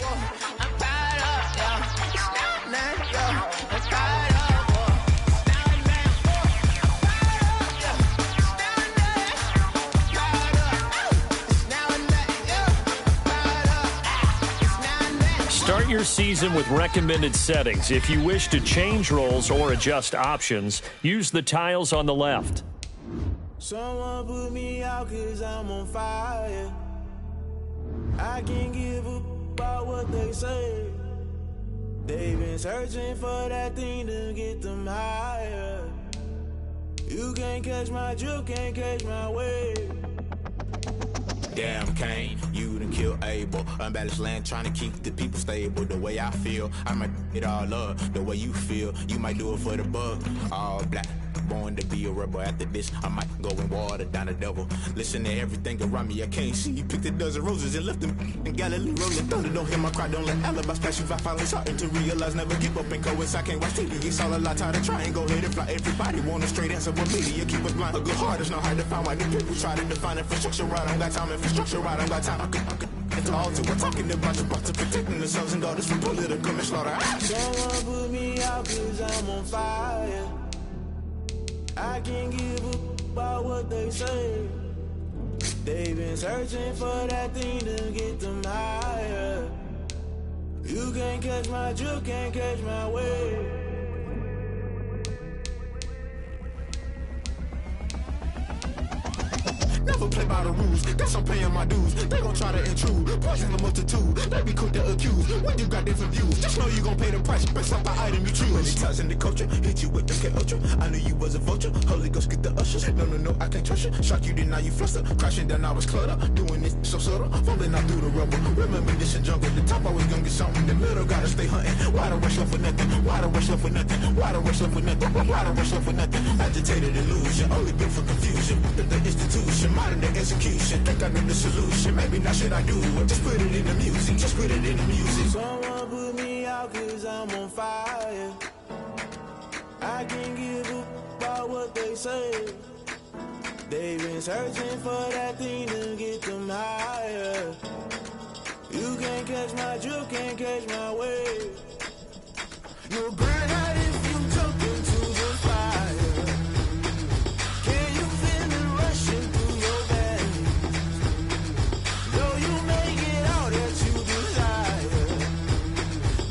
Start your season with recommended settings. If you wish to change roles or adjust options, use the tiles on the left. Someone put me out 'cause I'm on fire. I can't give up about what they say. They've been searching for that thing to get them higher. You can't catch my drift, can't catch my wave. Damn, Kane, you done killed Abel. Unbalanced land, trying to keep the people stable. The way I feel, I might it all up. The way you feel, you might do it for the bug. All black, born to be a rebel. After this, I might go and water down the devil. Listen to everything around me, I can't see. You picked a dozen roses and left them in Galilee rolling thunder. Don't hear my cry, don't let alibis pass you. I finally starting to realize, never give up and coincide. I can't watch TV, it's all a lot. Tired of trying, go ahead and fly. Everybody want a straight answer, but media keep us blind. A good heart is not hard to find. Why the people try to define infrastructure right? I don't got time, infrastructure right, I don't got time. I could it's all to we're talking about to protecting the sons and daughters from political manslaughter. Someone put me out 'cause I'm on fire. I can't give up about what they say. They've been searching for that thing to get them higher. You can't catch my drift, can't catch my wave. Never play by the rules, guess I'm paying my dues. They gon' try to intrude, poison the multitude. They be quick to accuse, when you got different views. Just know you gon' pay the price, based off the item you choose. Many times in the culture, hit you with the K-Ultra. I knew you was a vulture, Holy Ghost get the ushers. No, I can't trust you. Shock you, then now you fluster. Crashing down, I was cluttered. Doing this so subtle, falling out through the rubble. Remember this in jungle, the top always gonna get something. The middle gotta stay hunting. Why the rush left for nothing? Why the rush left for nothing? Why the rush left for nothing? Why the rush left for nothing? Agitated illusion, only built for confusion. The institution, modern day execution. Think I know the solution, maybe not should I do it. Just put it in the music, just put it in the music. Someone put me out 'cause I'm on fire. I can't give up about what they say. They've been searching for that thing to get them higher. You can't catch my drift, can't catch my wave. You'll burn out if you jump into the fire. Can you feel it rushing through your veins? Though you make it all that you desire.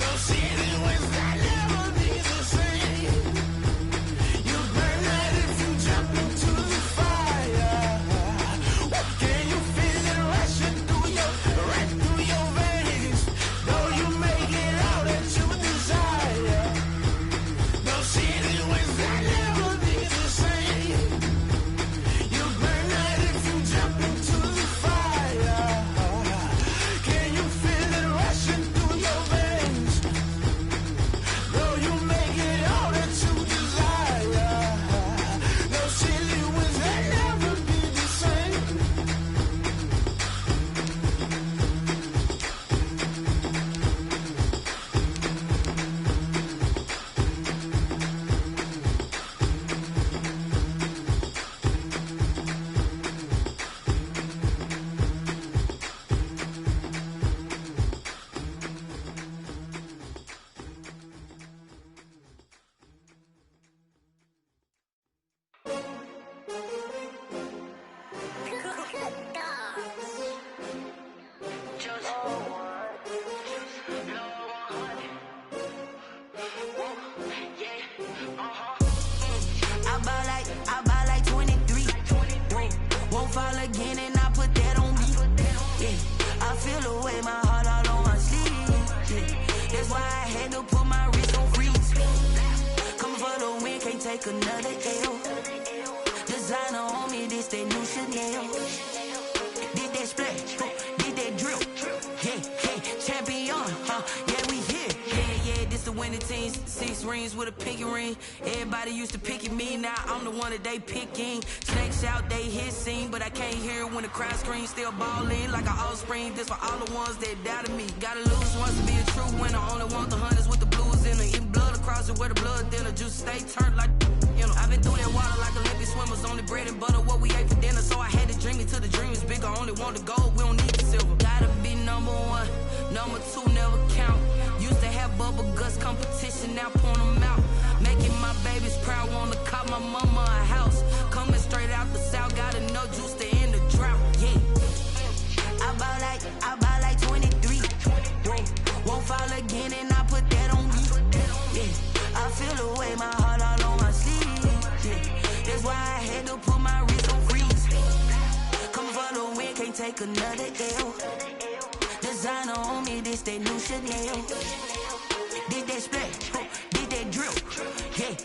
Those city winds that never be the same. You burn out if you jump into the fire. Can you feel it rushing through your veins? Though you make take another L. Designer on me, this that new Chanel. Did that splash, did that drill. Yeah, champion, yeah, we here. Yeah, this the winning team. 6 rings with a pinky ring. Everybody used to picking me, now I'm the one that they picking. Snakes out, they hit scene, but I can't hear when the crowd screams. Still ballin' like an offspring. This for all the ones that doubted me. Gotta lose once to be a true winner. Only want the hunters with the blues in it. Eating blood across it where the blood dinner. Juice stay turned like, you know. I've been through that water like Olympic swimmers. Only bread and butter, what we ate for dinner. So I had to dream it till the dream is bigger. Only want the gold, we don't need the silver. Gotta be number 1, number 2 never count. Used to have bubble guts competition, now point them out. Making my babies proud, wanna cop my mama a house. Coming straight out the south, got enough juice to end the drought. Yeah, I bought like 23. Won't fall again, and I put that on me. Yeah, I feel the way, my heart all on my sleeve. Yeah, that's why I had to put my wrist on freeze. Coming for the win, can't take another L. Designer on me, this that new Chanel. Did that splash, did that drill. Yeah,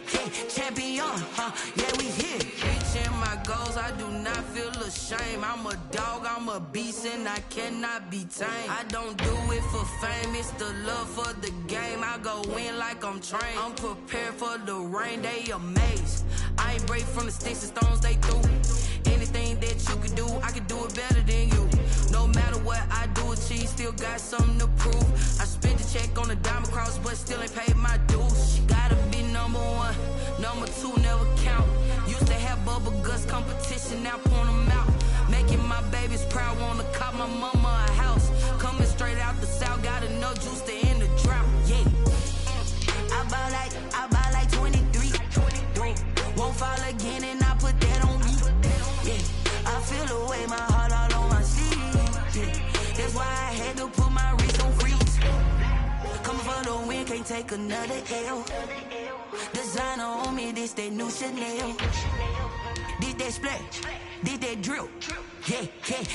champion, yeah, we here. Reaching my goals, I do not feel ashamed. I'm a dog, I'm a beast, and I cannot be tamed. I don't do it for fame, it's the love for the game. I go in like I'm trained. I'm prepared for the rain, they amazed. I ain't break from the sticks and stones they threw. Anything that you can do, I can do it better than you. No matter what I do, achieve, still got something to prove. I spent the check on the diamond cross, but still ain't paid my dues. Gotta be number 1, number 2 never count. Used to have bubble guts competition, now point them out. Making my babies proud, wanna cop my mama a house. Coming straight out the south, got enough juice to end the drought. Yeah, I bought like 23. Won't fall again, and I put that on me. Yeah, I feel the way, my heart all on my sleeve. Yeah, that's why I had to put my wrist on freeze. Coming for the win, can't take another L. Designer on me, this that new Chanel. Did that splash, did that drill. Yeah,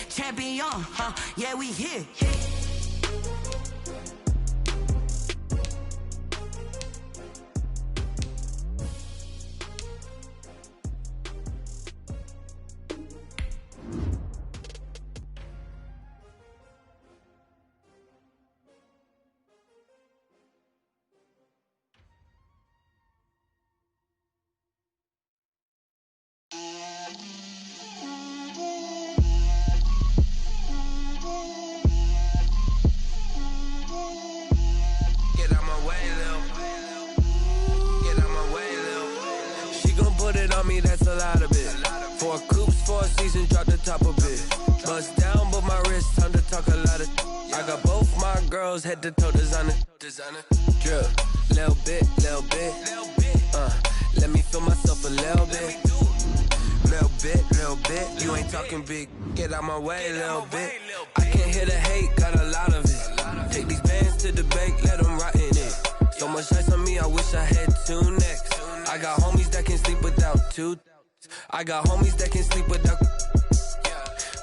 champion, yeah, we here. That's a lot of it. 4 coops, 4 seasons, drop the top of it. Bust down, but my wrist, time to talk a lot of. I got both my girls head to toe designer. Drip, little bit. Let me feel myself a little bit. Little bit. You ain't talking big. Get out my way, little bit. I can't hear the hate, got a lot of it. Take these bands to the bank, let them rot in it. So much ice on me, I wish I had 2 necks. I got homies that can sleep without 2. I got homies that can sleep without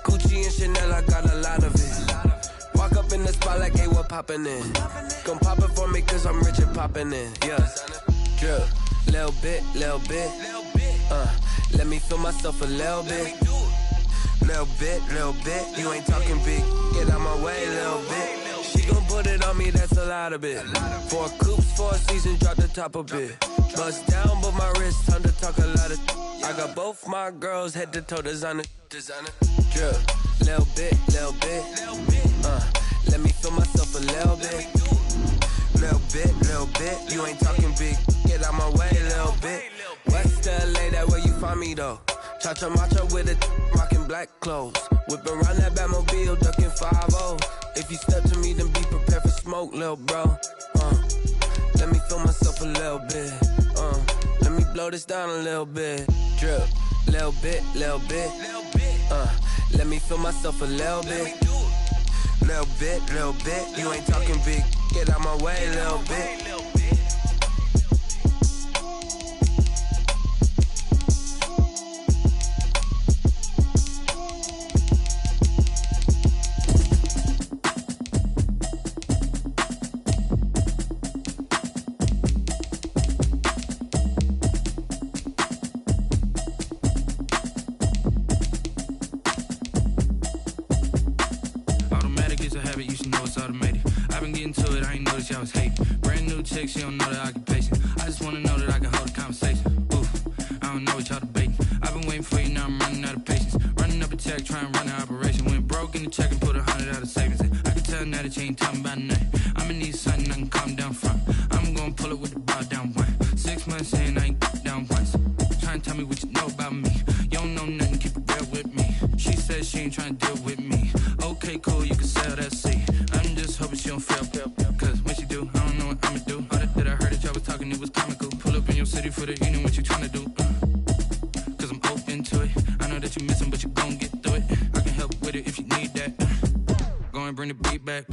Gucci and Chanel, I got a lot of it. Walk up in the spot like, hey, what poppin' in? Come pop it for me, cause I'm rich and poppin' in. Yeah, drip, little bit. Let me feel myself a little bit. Little bit. You ain't talking big, get out my way, little bit. She gon' put it on me, that's a lot of it. 4 coops, 4 seasons, drop the top of it. Bust down, but my wrist, time to talk a lot of. I got both my girls head to toe designer. Drip, little bit. Let me feel myself a little bit. Little bit. You ain't talking big, get out my way, little bit. West LA, that where you find me though. Cha-cha matcha with it, rocking black clothes. Whipping around that Batmobile, ducking 5-0. If you step to me, then be prepared for smoke, little bro. Let me feel myself a little bit. Let me blow this down a little bit. Drip, little bit. Let me feel myself a little bit. Little bit. You ain't talking big. Get out my way, little bit. a habit, you should know it's automated. I've been getting to it, I ain't noticed y'all was hating. Brand new chick, she don't know the occupation. I just wanna know that I can hold a conversation. Ooh, I don't know what y'all debating. I've been waiting for you, now I'm running out of patience. Running up a check, trying to run an operation. Went broke in the check and put 100 out of savings in. I can tell now that you ain't talking about nothing. I'ma need something I can calm down from. I'm gonna pull it with the bar down one. 6 months in, I ain't down once. Trying to tell me what you know about me. You don't know nothing, keep it real with me. She says she ain't trying to deal with me. Okay, cool, you can sell that seat. I'm just hoping she don't fail. Cause when she do, I don't know what I'ma do. All that I heard that y'all was talking, it was comical. Pull up in your city for the evening, what you trying to do? Cause I'm open to it. I know that you missing, but you gon' get through it. I can help with it if you need that. Go and bring the beat back.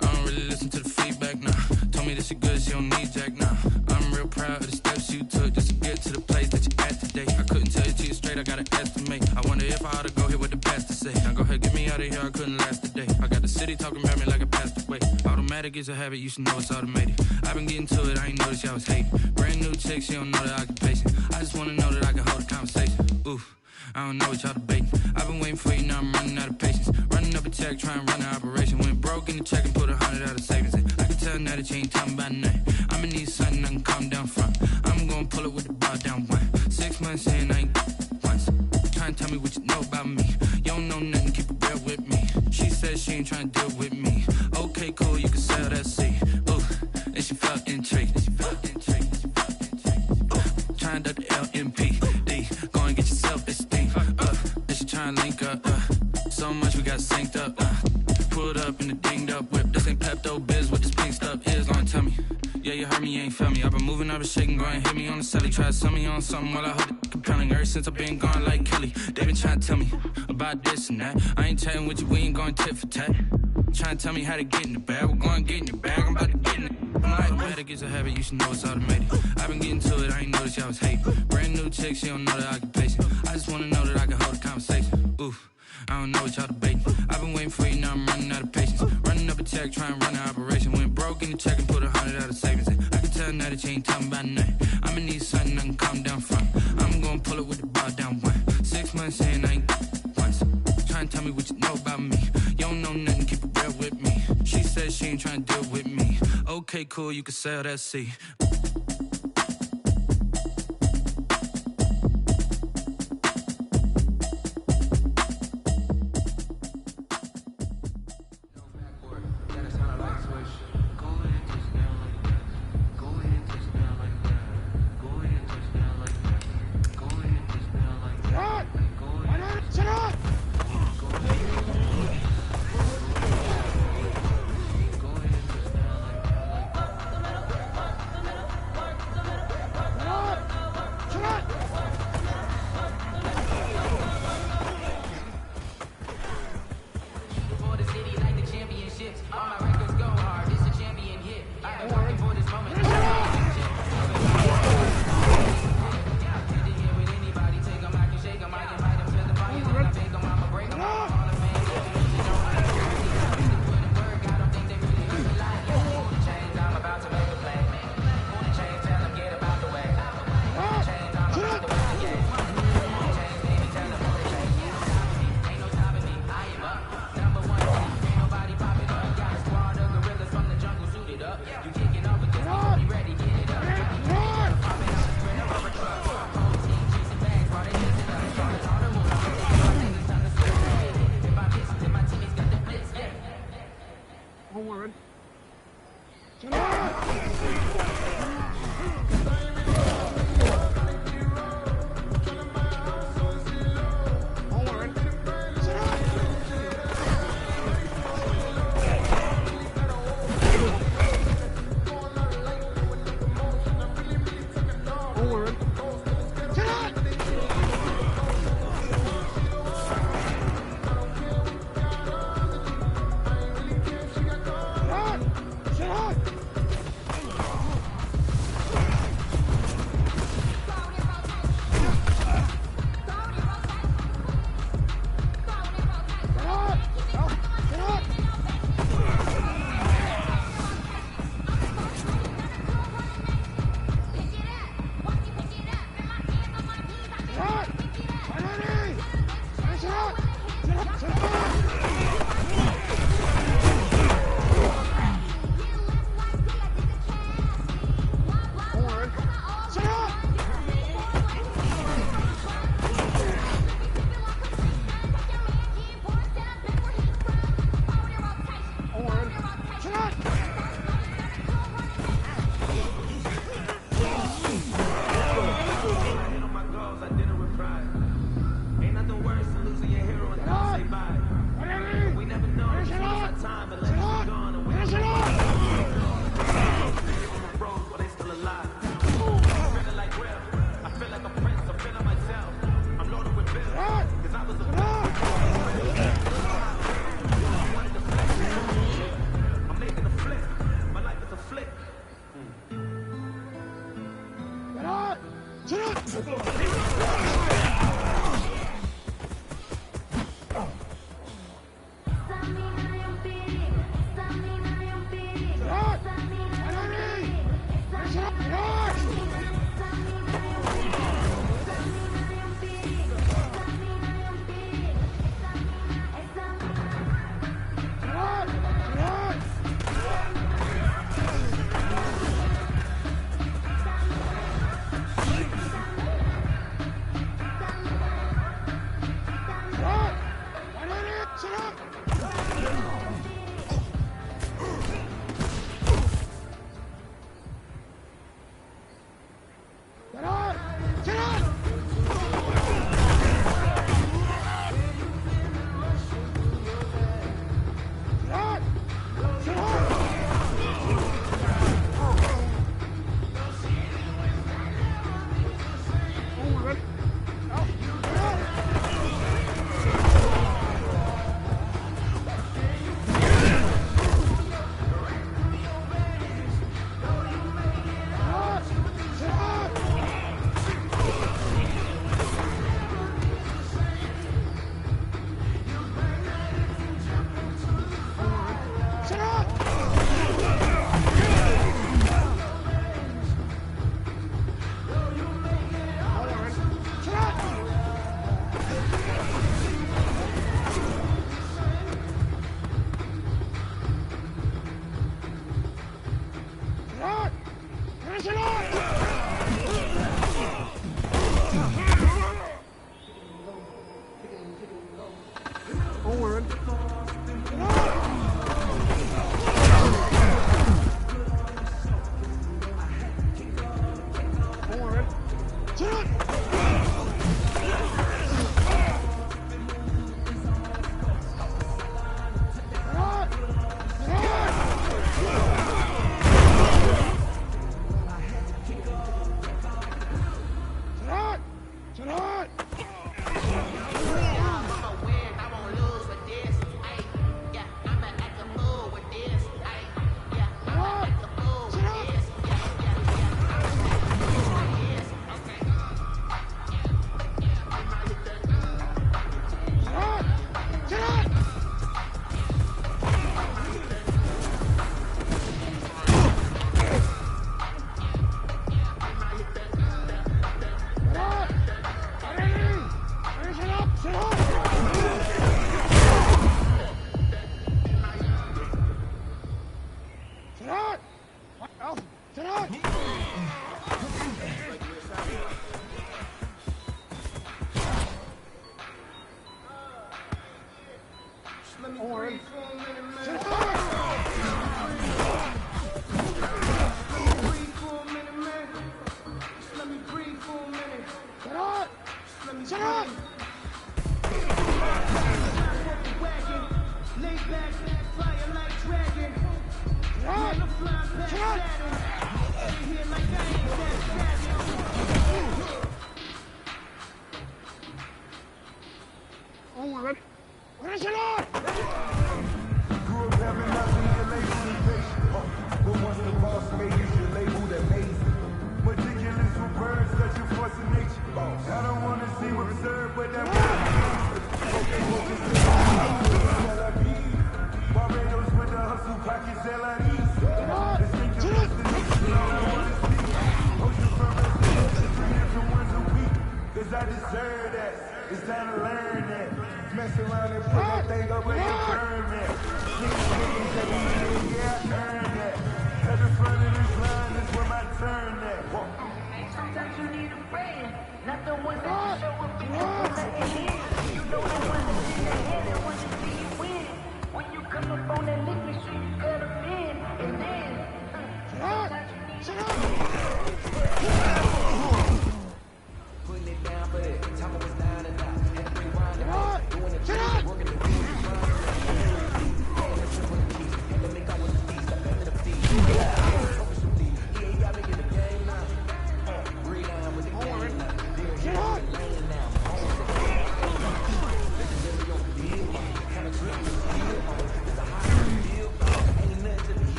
I don't really listen to the feedback, nah. Told me that she good, she don't need jack, nah. I'm real proud of the steps you took just to get to the place that you at today. I couldn't tell you to you straight, I gotta estimate. I wonder if I ought to go here with the pastor say. Now go ahead, get me out of here, I couldn't last a day. I got the city talking about me like I passed away. Automatic is a habit, you should know it's automated. I've been getting to it, I ain't noticed y'all was hating. Brand new chick, she don't know the occupation. I just wanna know that I can hold a conversation. Ooh, I don't know what y'all debating. I've been waiting for you, now I'm running out of patience. Running up a check, trying to run an operation. Went broke in the check and put 100 out of savings in. I can tell now that you ain't talking about nothing. I'ma need something I can calm down from. I'm gonna pull it with the bar down one. 6 months in, I ain't once. Trying to tell me what you know about me. You don't know nothing, keep it real with me. She says she ain't trying to deal with me. Okay, cool, you can sell that seat. Ooh, and she felt intrigued. Trying to duck the LMPD. Go and get your self-esteem. And she trying to link up. So much we got synced up. Pulled up in the dinged up whip. This ain't Pepto-Biz, what this pink stuff is. Gonna tell me. Yeah, you heard me, you ain't felt me. I've been moving, I've been shaking, go and hit me on the celly. Try to sell me on something while I hold it compelling. Ever since I've been gone like Kelly, they been trying to tell me about this and that. I ain't chatting with you, we ain't going tit for tat. Trying to tell me how to get in the bag. We're going to get in the bag, I'm about to get in it. Automatic is a habit, you should know it's automated. I've been getting to it, I ain't noticed y'all was hating. Brand new chick, she don't know the occupation. I just wanna know that I can hold a conversation. Ooh, I don't know what y'all debating. I've been waiting for you, now I'm running out of patience. Running up a check, trying to run an operation. Went broke in the check and put 100 out of savings in. I can tell now that you ain't talking about nothing. I'ma need something I can calm down from. I'm gonna pull it with the bar down one. 6 months in, I ain't once. Trying to tell me what you know about me. You don't know nothing, keep it real with me. She says she ain't trying to deal with me. Okay, cool, you can sell that seat.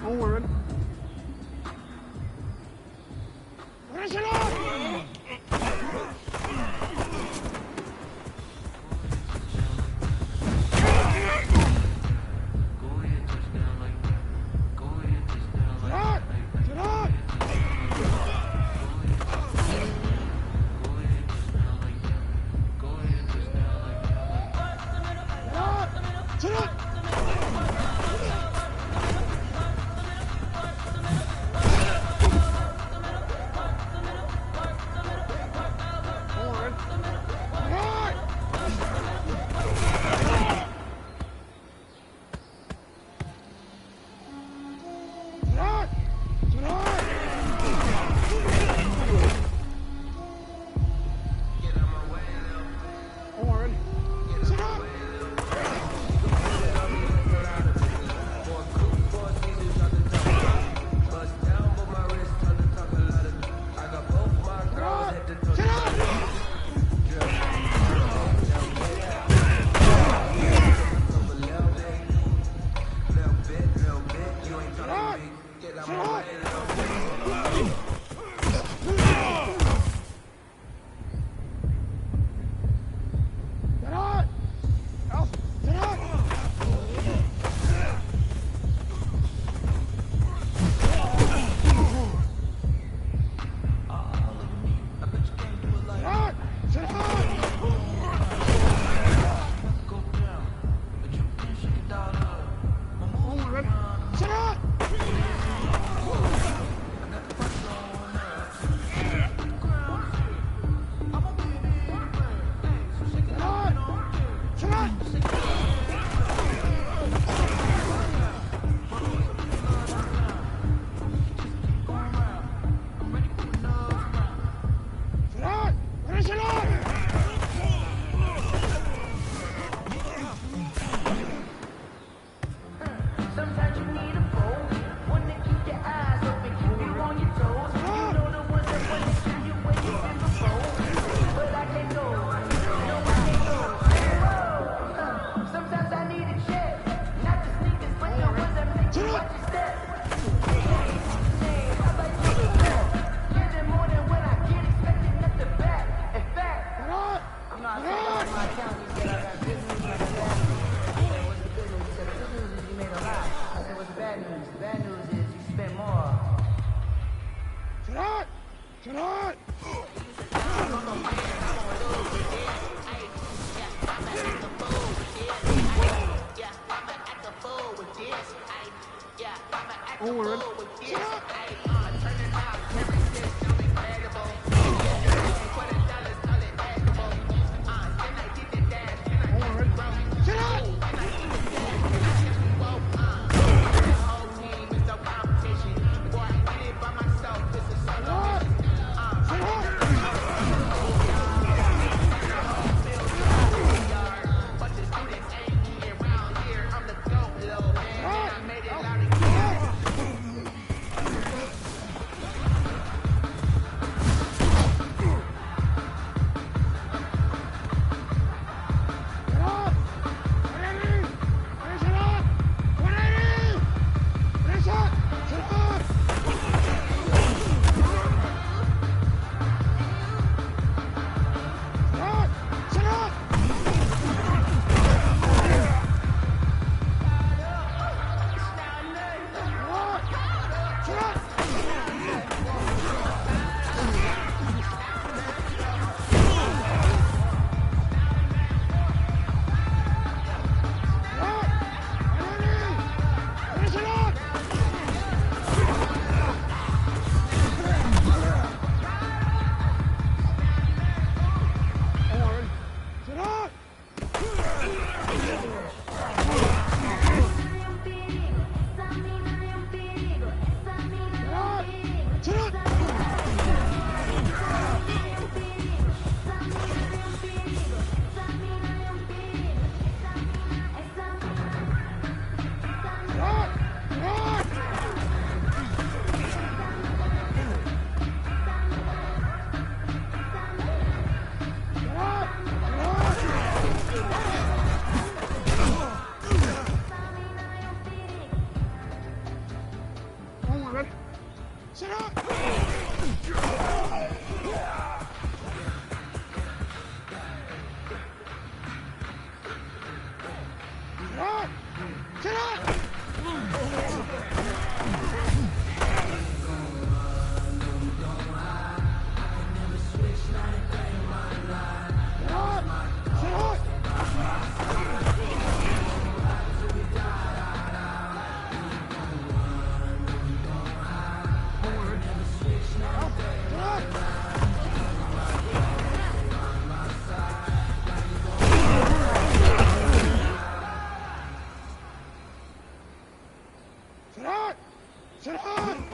Forward. Finish it off! on, ready? Sit up! Sit up! Sit on!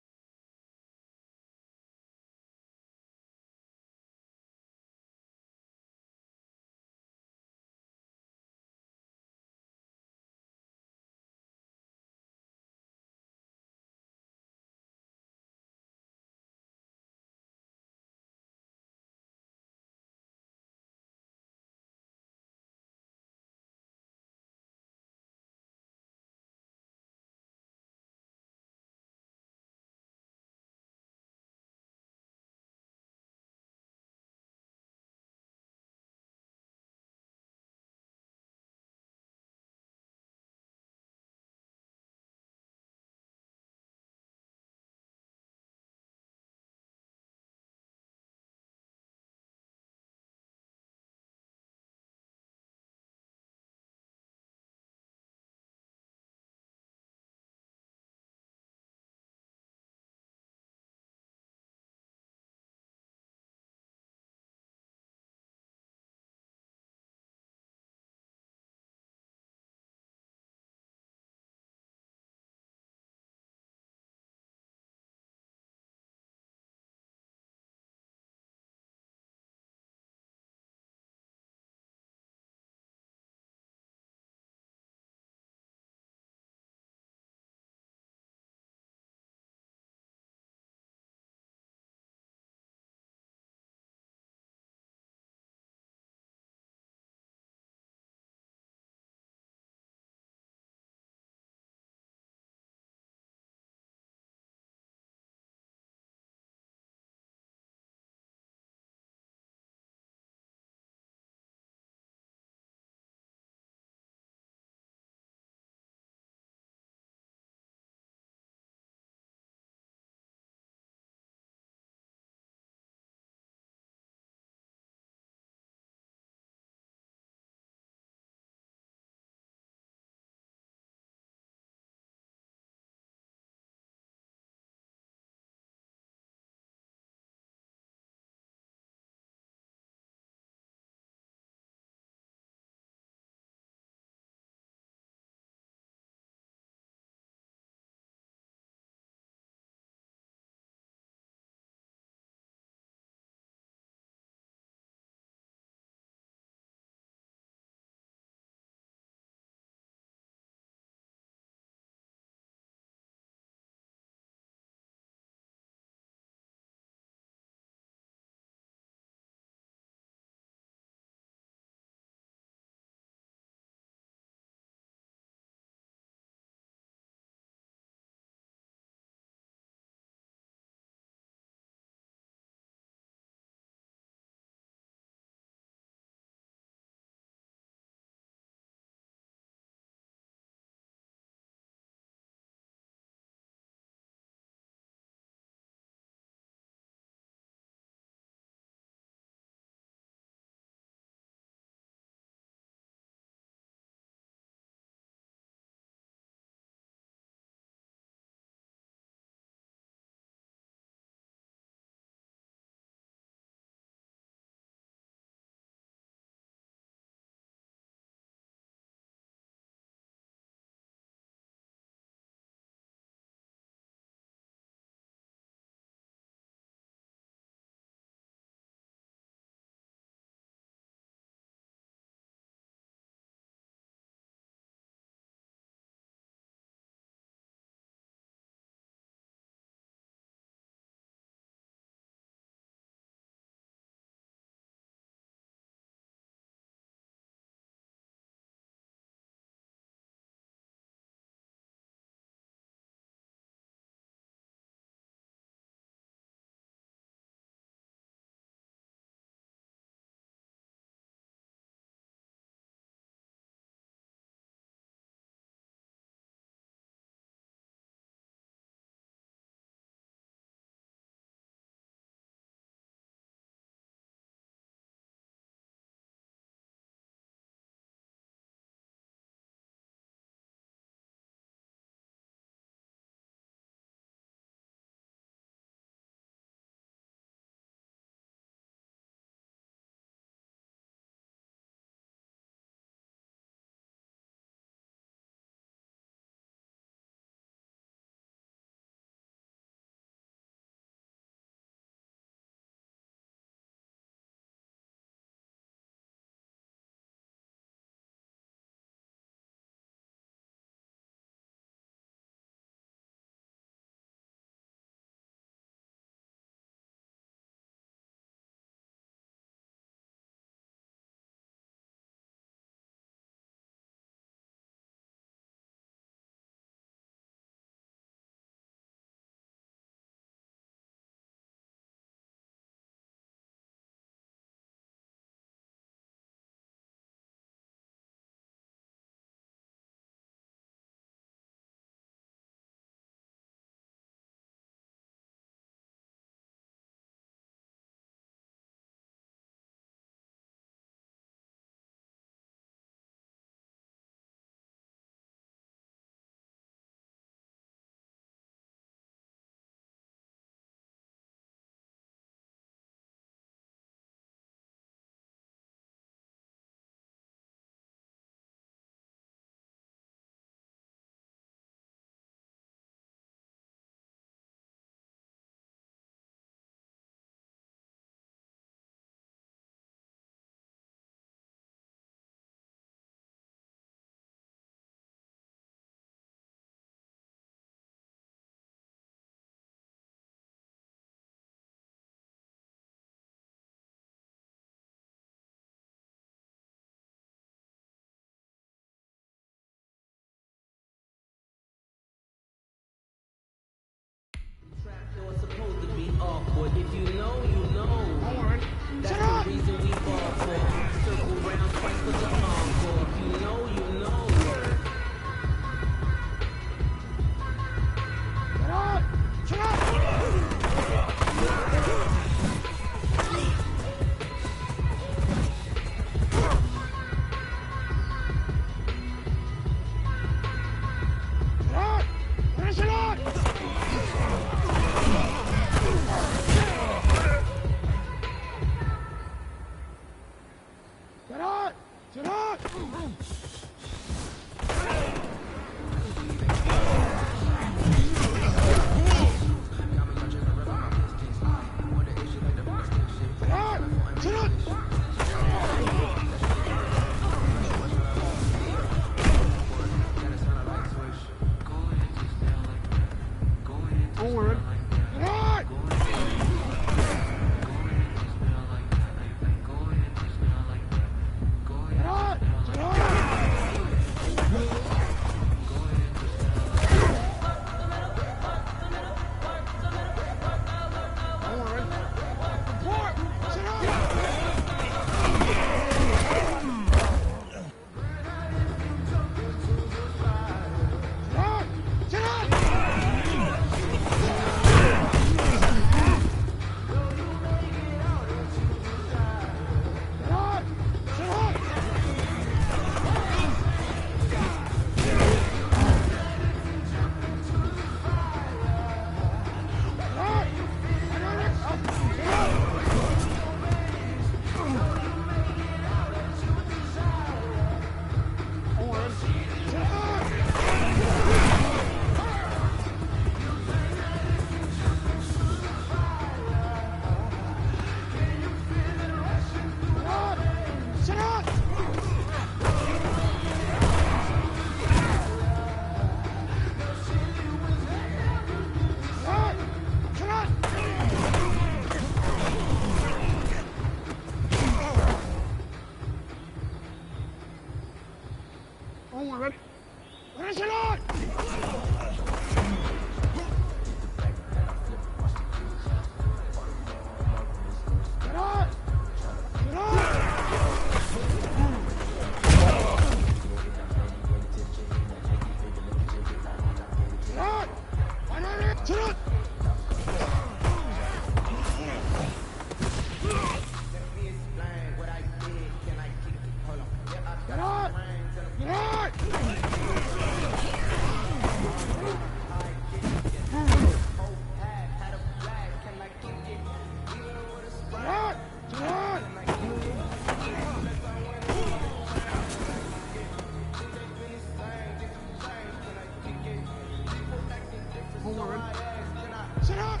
Sit up!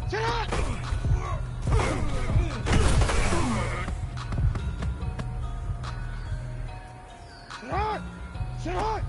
Sit up! Sit up!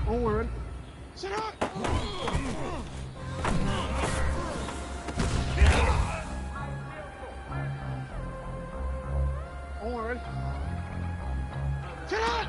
Onward. Sit up. Onward. Sit up.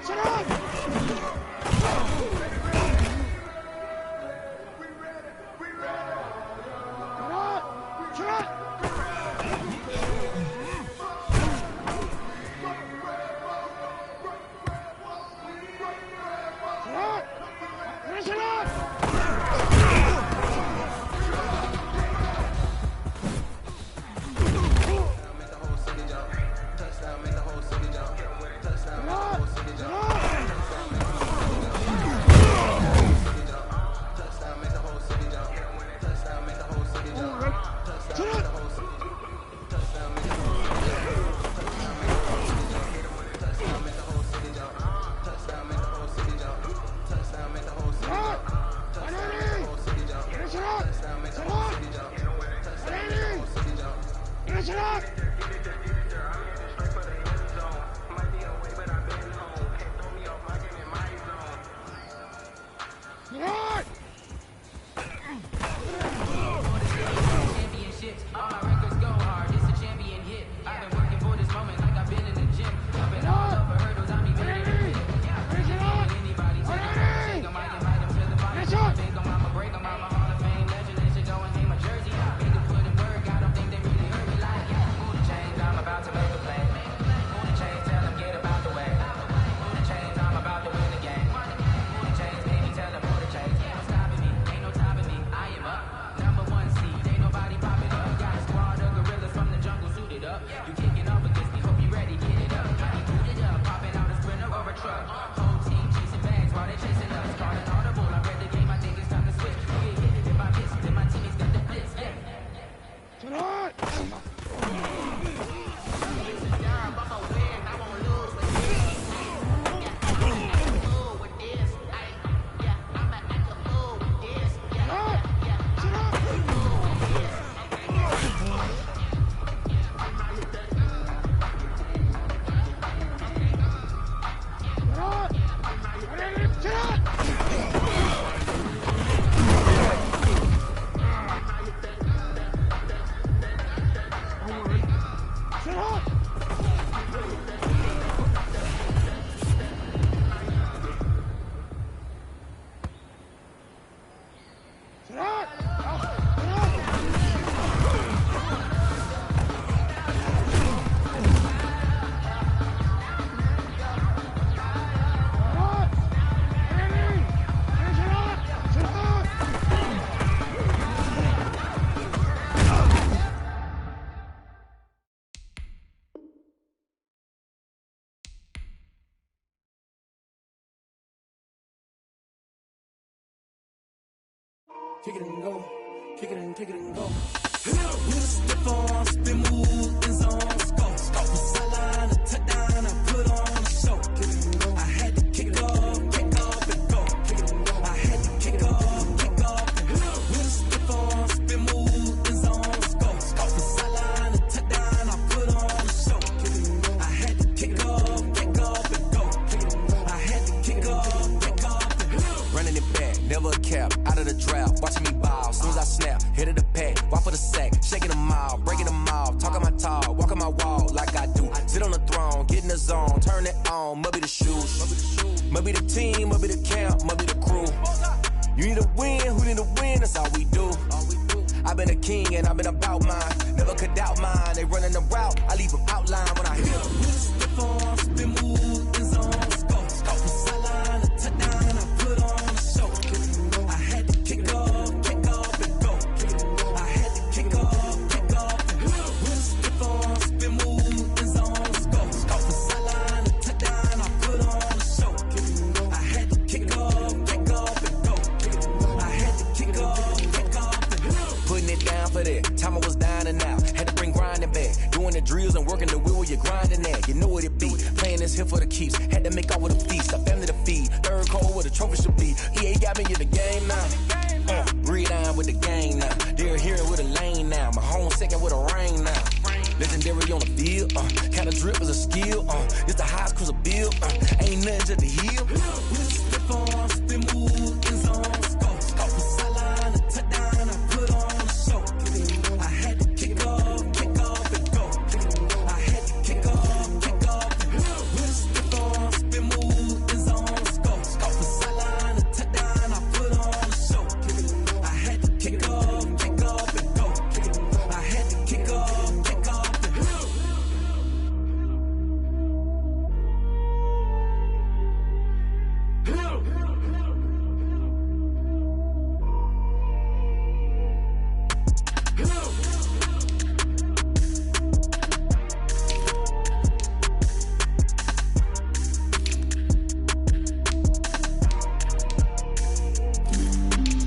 Sit up. Kick it and go, kick it and go. Hit it up with a stiff on, spin move, in zone, go. From sideline to touchdown, I put on a show. Kick it and go. I had to kick off and go. Kick it and go. I had to kick off and go. Hit it up with a stiff on, spin move, in zone, go. From sideline to touchdown, I put on a show. Kick it and go. I had to kick off and go. Kick it and go. I had to kick off and go. Running it back, never a cap, out of the drought, watching me ball. Soon as I snap, hit of the pack, walk for the sack, shaking them all, breaking them off, talking my talk, walking my wall like I do. Sit on the throne, get in the zone, turn it on, must be the shoes, must be the team, must be the camp, must be the crew. You need a win, who need a win, that's all we do. I've been a king and I've been about mine, never could doubt mine. They running the route, I leave them outline when I hit them. Stiff on, spin move, in zone, go. From sideline to touchdown, I put on a show. I had to kick off off of that. Time I was down and out, had to bring grinding back. Doing the drills and working the wheel where you're grinding at. You know what it be, playing this here for the keeps. Had to make out with a feast, a family to feed. Third cold where the trophy should be. EA got me in the game now. Breed on with the gang now. They're here with a lane now. My home second with a rain now. Legendary on the field, kind of drip is a skill. It's the highest cruiser bill, ain't nothing just the heel. Step on, spin move, in zone, scope. Scope for sideline, a touchdown, I put on a show. I had to kick off and go. I had to kick off and go. Step on, spin move, in zone, scope. Scope for sideline, a touchdown, I put on a show. I had to kick off and go. I had to kick off.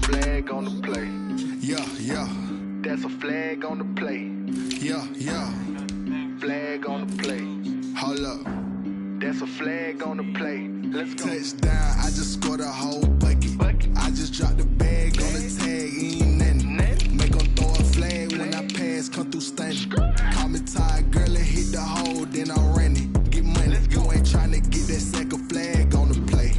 Flag on the play. Yeah. That's a flag on the play. Yeah. Flag on the play. Hold up. That's a flag on the play. Let's go. Touchdown, I just scored a whole bucket. I just dropped the bag on the tag, ain't nothing. Make them throw a flag when I pass, come through stunning. Call me tired, girl, and hit the hole, then I'm running. Get money, you ain't tryna get that second flag on the play.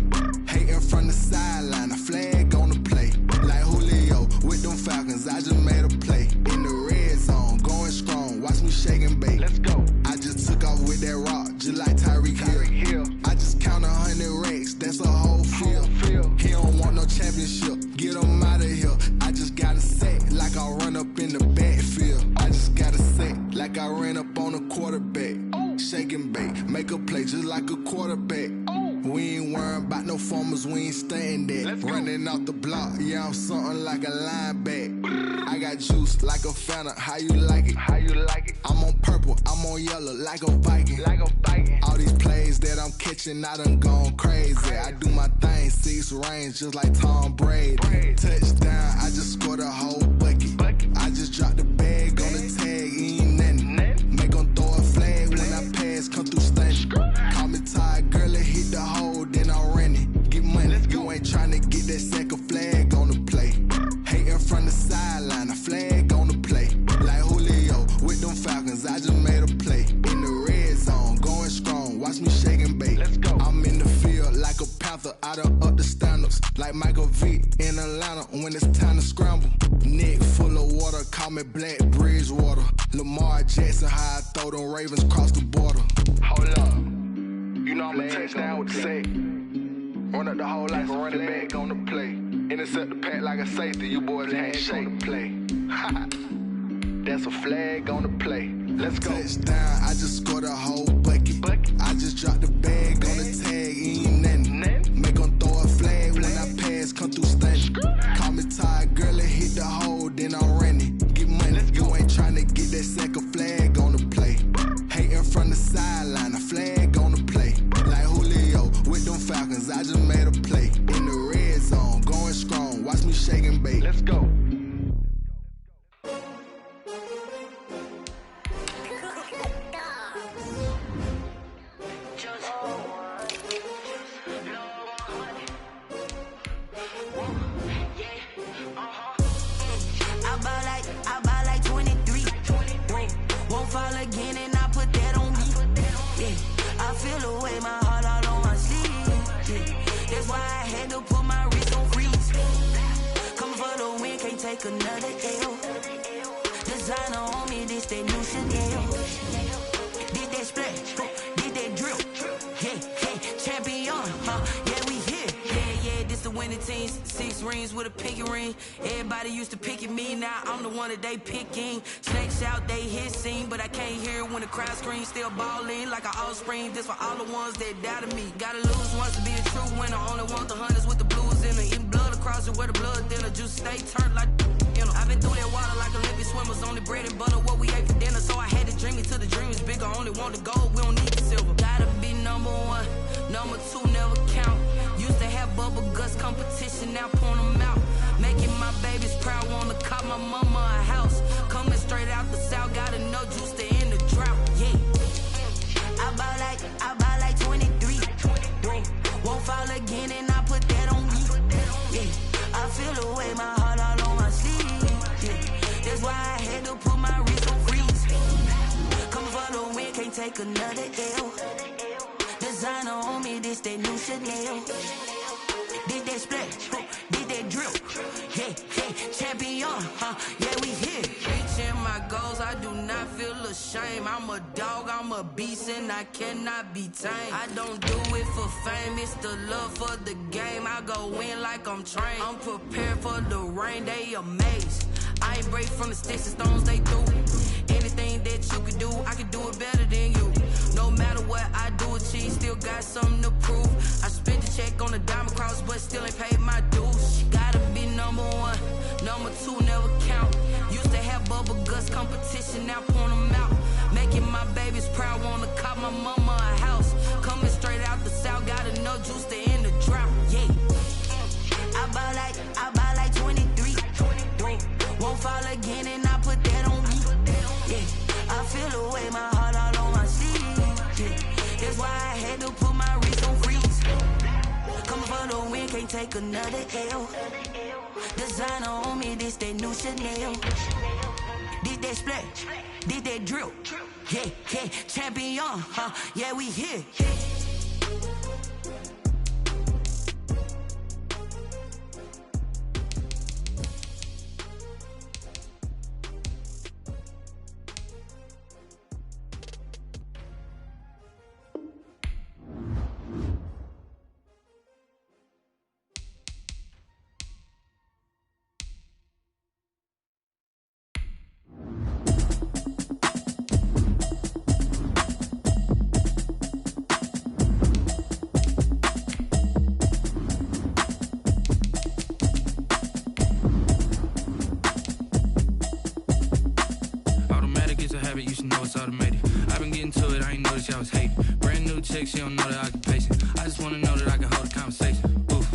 Hating from the sideline, a flag on the play. Like Julio with them Falcons, I just made a play. In the red zone, going strong, watch me shake and bake. Let's go. I just took off with that rock, just like Tyreek Hill. I just count 100 racks, that's a whole field. He don't want no championship, get him out of here. I just gotta set like I run up in the backfield. I just gotta set like I ran up on a quarterback. Shake and bake, make a play just like a quarterback. We ain't worrying about no formers, we ain't staying there. Running off the block, yeah, I'm something like a linebacker. I got juice like a Fanta, how you like it? I'm on purple, I'm on yellow like a Viking. All these plays that I'm catching, I done gone crazy. I do my thing, 6 range just like Tom Brady. Touchdown, I just scored a whole bucket. I just dropped the bag on the tag, ain't nothing. Make them throw a flag when I pass, come through stunning. Call me tired, girl, and hit the hole, then I'm running. Get money, you ain't tryna get that second flag on the play. Hating from the sideline, a flag on the play. Like Julio with them Falcons, I just made a play. In the red zone, going strong, watch me shake and bake. I'm in the field like a panther, I done up the standards. Like Michael Vick in Atlanta when it's time to scramble. Neck full of water, call me Black Bridgewater. Lamar Jackson, how I throw them Ravens across the border. Hold up, you know I'm a touchdown with the sack. Run up the whole like a running back on the play. Intercept the pack like a safety, you boys ain't shake the play. That's a flag on the play. Let's go. Touchdown, I just scored a whole bucket. I just dropped the bag on the tag, ain't nothing. Make them throw a flag when I pass, come through stunning. Call me tired, girl, and hit the hole, then I'm running. Get money, you ain't tryna get that second flag on the play. Hating from the sideline, a flag on the play. Like Julio with them Falcons, I just made a play. In the red zone, going strong, watch me shake and bake. Let's go. I buy like 23. Won't fall again and I put that on me. Yeah, I feel the way, my heart all on my sleeve. Yeah, that's why I had to put my wrist on freeze. Coming for the win, can't take another L. Designer on me, this that new Chanel. Did that splash, did that drill. Yeah, champion, yeah, we here. Yeah, this the winning team. 6 rings with a pinky ring. Everybody used to pick at me, now I'm the one that they picking. Snakes out, they hit scene, but I can't hear it when the crowd screams. Still balling like an offspring. This for all the ones that doubted me. Gotta lose once to be a true winner. Only want the hunters with the blues in it. Eating blood across it where the blood thinner. Juice stay turned like you know. I've been through that water like Olympic swimmers. Only bread and butter what we ate for dinner. So I had to dream it till the dream is bigger. Only want the gold, we don't need the silver. Gotta be number 1, number 2 never count. Used to have bubble guts competition, now point them out. Making my babies proud, wanna cop my mama a house. straight out the south, got enough juice to end the drought. Yeah. I buy like 23. Won't fall again, and I put that on me. Yeah. I feel the way, my heart all on my sleeve. Yeah. That's why I had to put my wrist on freeze. Coming for the win, can't take another L. Designer on me, this that new Chanel. Did that splash, did that drill. Yeah, yeah, champion, yeah, we here. Reaching my goals, I do not feel ashamed. I'm a dog, I'm a beast, and I cannot be tamed. I don't do it for fame, it's the love for the game. I go in like I'm trained. I'm prepared for the rain, they amazed. I ain't break from the sticks and stones they threw. Anything that you can do, I can do it better than you. No matter what I do, achieve, still got something to prove. I spent the check on the diamond cross, but still ain't paid my dues. Gotta be number one, number two never count. Used to have bubble guts competition, now point them out. Making my babies proud, wanna cop my mama a house. Coming straight out the south, got enough juice to end the drought. Yeah. I buy like 23. Won't fall again, and I put that on me. Yeah. I feel the way, my heart all on my sleeve. Yeah. That's why I had to put my wrist on freeze. Coming for the win, can't take another L. Designer on me, this that new Chanel. Did that splash, did that drill. Yeah, yeah, champion, yeah, we here. You should know it's automated. I've been getting to it, I ain't noticed y'all was hating. Brand new chick, she don't know the occupation. I just wanna know that I can hold a conversation. Oof,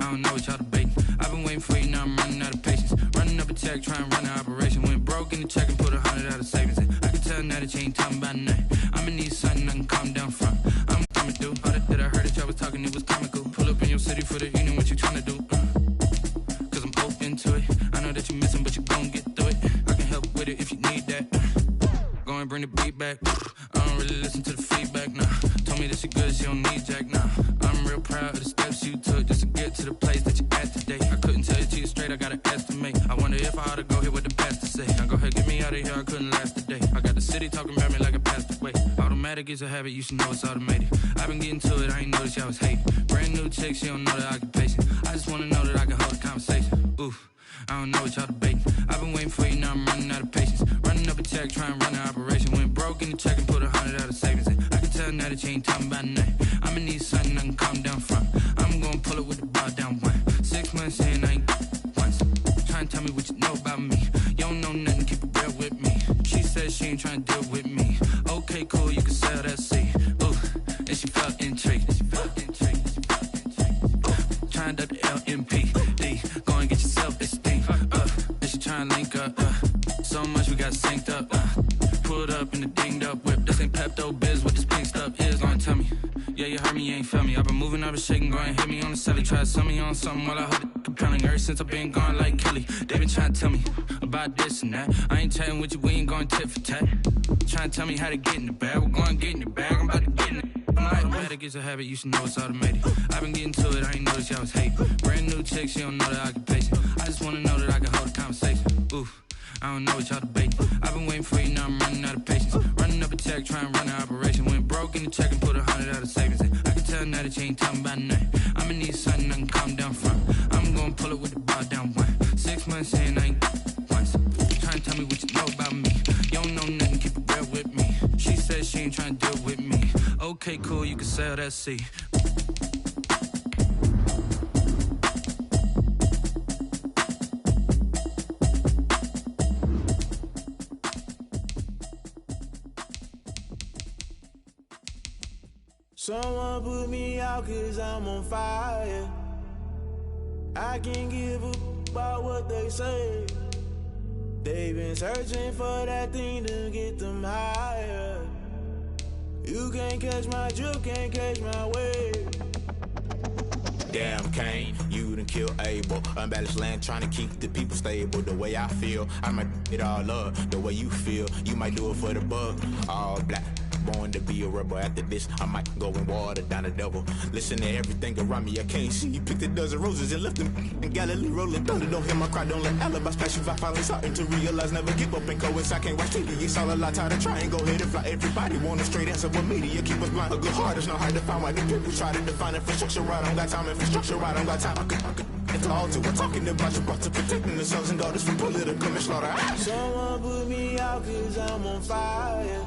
I don't know what y'all debating. I've been waiting for you, now I'm running out of patience. Running up a check, trying to run an operation. Went broke in the check and put 100 out of savings in. I can tell now that you ain't talking about nothing. I'ma need something I can calm down from. I'm coming through. All that I heard that y'all was talking, it was comical. Pull up in your city for the evening, what you trying to do? Cause I'm open to it. I know that you missing, but you gon' get through it. I can help with it if you need that. Go and bring the beat back. I don't really listen to the feedback, nah. Told me that she good, she don't need jack, nah. I'm real proud of the steps you took just to get to the place that you at today. I couldn't tell you to you straight, I gotta estimate. I wonder if I ought to go here with the pastor say. Now go ahead, get me out of here, I couldn't last a day. I got the city talking about me like I passed away. Automatic is a habit, you should know it's automated. I've been getting to it, I ain't noticed y'all was hating. Brand new chick, she don't know the occupation. I just wanna know that I can hold a conversation. Oof, I don't know what y'all debating. I've been waiting for you, now I'm running out of patience. Running up a check, trying to run an operation. Went broke in the check and put 100 out of savings in. I can tell now that you ain't talking about nothing. I'ma need something I can calm down from. I'm gonna pull it with the bar down one. 6 months in, I ain't once. Trying to tell me what you know about me. You don't know nothing, keep it real with me. She said she ain't trying to deal with me. Okay, cool, you can sell that seat. Ooh, and she felt intrigued. Trying to the LMPD. Go and get yourself this thing. And she trying to link up. So much we got synced up. Pulled up in the dinged up whip. This ain't Pepto Biz, what this pink stuff is. Gonna tell me. Yeah, you heard me, you ain't felt me. I've been moving, I've been shaking, go and hit me on the celly. Try to sell me on something while I hold it compelling. Ever since I've been gone like Kelly, they been trying to tell me about this and that. I ain't chatting with you, we ain't going tit for tat. Trying to tell me how to get in the bag. We're going to get in the bag, I'm about to get in it. Automatic is a habit, you should know it's automated. I've been getting to it, I ain't noticed y'all was hating. Brand new chick, she don't know the occupation. I just wanna know that I can hold a conversation. Oof, I don't know what y'all debating. I've been waiting for you, now I'm running out of patience. Running up a check, trying to run an operation. Went broke in the check and put 100 out of savings in. I can tell now that you ain't talking about nothing. I'ma need something I can calm down from. I'm gonna pull it with the bar down one. 6 months in, I ain't once. Trying to tell me what you know about me. You don't know nothing, keep it real with me. She said she ain't trying to deal with me. Okay, cool, you can sell that seat. Someone put me out cause I'm on fire. I can't give up about what they say. They been searching for that thing to get them higher. You can't catch my drip, can't catch my wave. Damn, Kane, you done kill Abel. Unbalanced land, trying to keep the people stable. The way I feel, I might it all up. The way you feel, you might do it for the buck. All black, born to be a rebel. After this, I might go and water down the devil. Listen to everything around me, I can't see. Picked a dozen roses and left them in Galilee rolling thunder. Don't hear my cry, don't let alibis pass you. I finally starting to realize, never give up and coincide. Can't watch TV, it's all a lot. Tired of trying, go ahead and fly. Everybody want a straight answer, but media keep us blind. A good heart is not hard to find. Why the people try to define infrastructure right? I don't got time, infrastructure right, I don't got time. I could it's all to. We're talking about you brought to protecting the sons and daughters from political and slaughter. Someone put me out cause I'm on fire.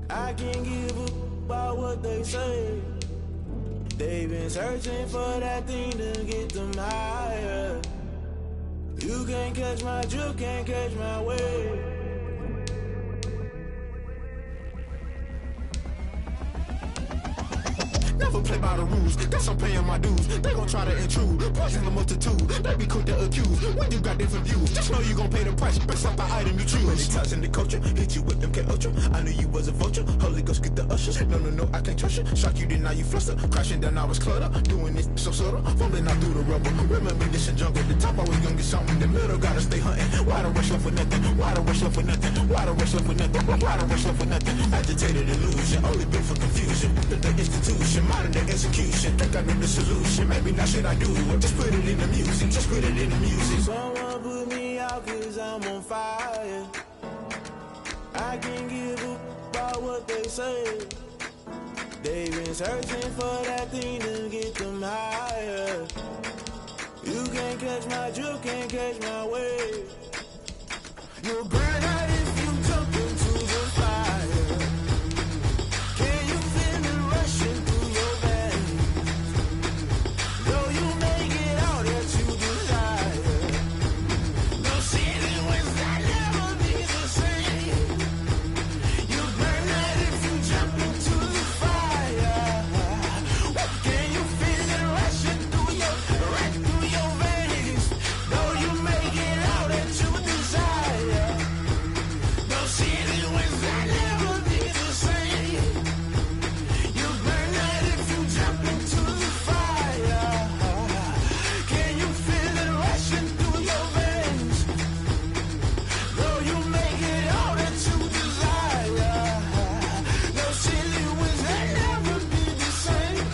I can't give up about what they say. They've been searching for that thing to get them higher. You can't catch my drip, can't catch my wave. Never play by the rules, that's I'm paying my dues. They gon' try to intrude, poison the multitude. They be quick to accuse, when you got different views. Just know you gon' pay the price, based off the item you choose. Many times in the culture, hit you with MK Ultra. I knew you was a vulture, Holy Ghost get the ushers. No, I can't trust you. Shock you, then now you fluster. Crashing down, I was cluttered. Doing this so subtle, falling out through the rubble. Remember this in jungle, the top I was young, get something. The middle gotta stay hunting. Why the rush left for nothing? Why the rush left for nothing? Why the rush left for nothing? Why the rush left for nothing? Agitated illusion, only built for confusion. The institution, modern day execution. Think I know the solution. Maybe not shit I do it. Just put it in the music. Just put it in the music. Someone put me out cause I'm on fire. I can't give up about what they say. They've been searching for that thing to get them higher. You can't catch my drip, can't catch my wave. You'll burn out if you jump into the fire. Can you feel it rushing through your veins? Though you may get all that you desire. No ceiling wins that never be the same. You burn out if you jump into the fire. Can you feel it rushing through your veins? Though you may get all that you desire. No ceiling wins that never be the same. You burn out if you jump into the fire. Can you feel it rushing through your veins? Though you may get all that you desire. No ceiling wins that never be the same.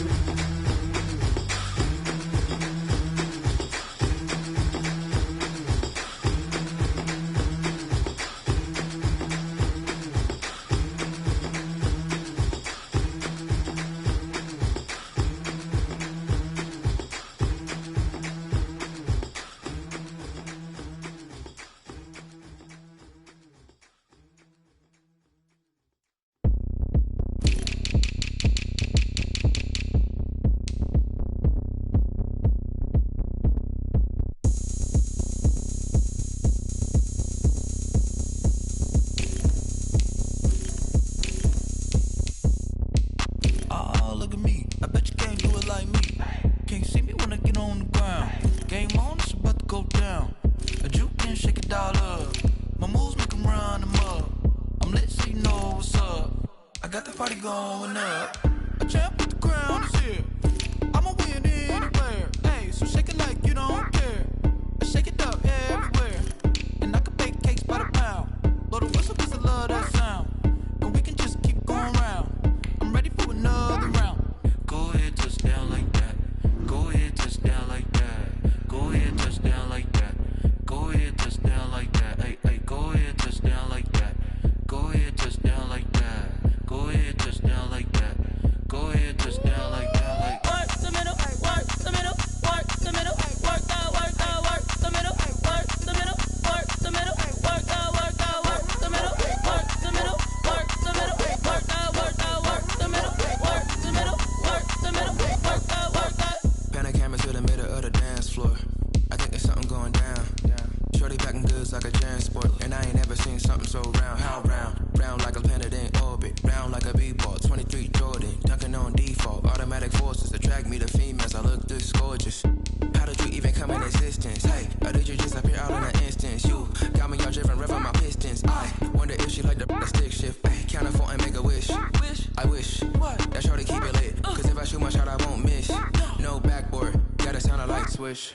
Oh, look at me. I bet you can't do it like me. Can't see me when I get on the ground. Game on, it's about to go down. A juke and shake it all up. My moves make them run them up. I'm lit so you know what's up. I got the party going up. A champ with the crown is here. I'ma win anywhere. Hey, so shake it like you don't care. I shake it up everywhere. And I can bake cakes by the pound. Blow the whistle 'cause I love that sound. And we can just keep going round. I'm ready for another round. Go ahead, touch down like that. Go ahead, touch down like that. Go ahead, touch down like that. Go ahead, touch down like that. Hey, hey, go ahead, touch down like that. Go ahead, touch down like that. Go ahead, touch down like that. Go ahead, touch down like that. Like work the middle, work the middle, work the middle, work that, work the middle, work the middle, work the middle, work that, work the middle, work the middle, work the middle, work that, work the middle, work the middle, work the middle, work that. Pan a camera to the middle of the dance floor. I think there's something going down. Shorty packing goods like a transport, and I ain't never seen something so round. How round? Round like a planet in orbit, round like a b-ball. 23 Jordan, dunking on default. Automatic forces attract me to females. I look this gorgeous. How did you even come in existence? Hey, or did you just appear out in an instance? You got Let's stick shift, ayy, count a phone and make a wish. I wish, that shorty keep it lit. Cause if I shoot my shot, I won't miss. No backboard, gotta sound a light swish.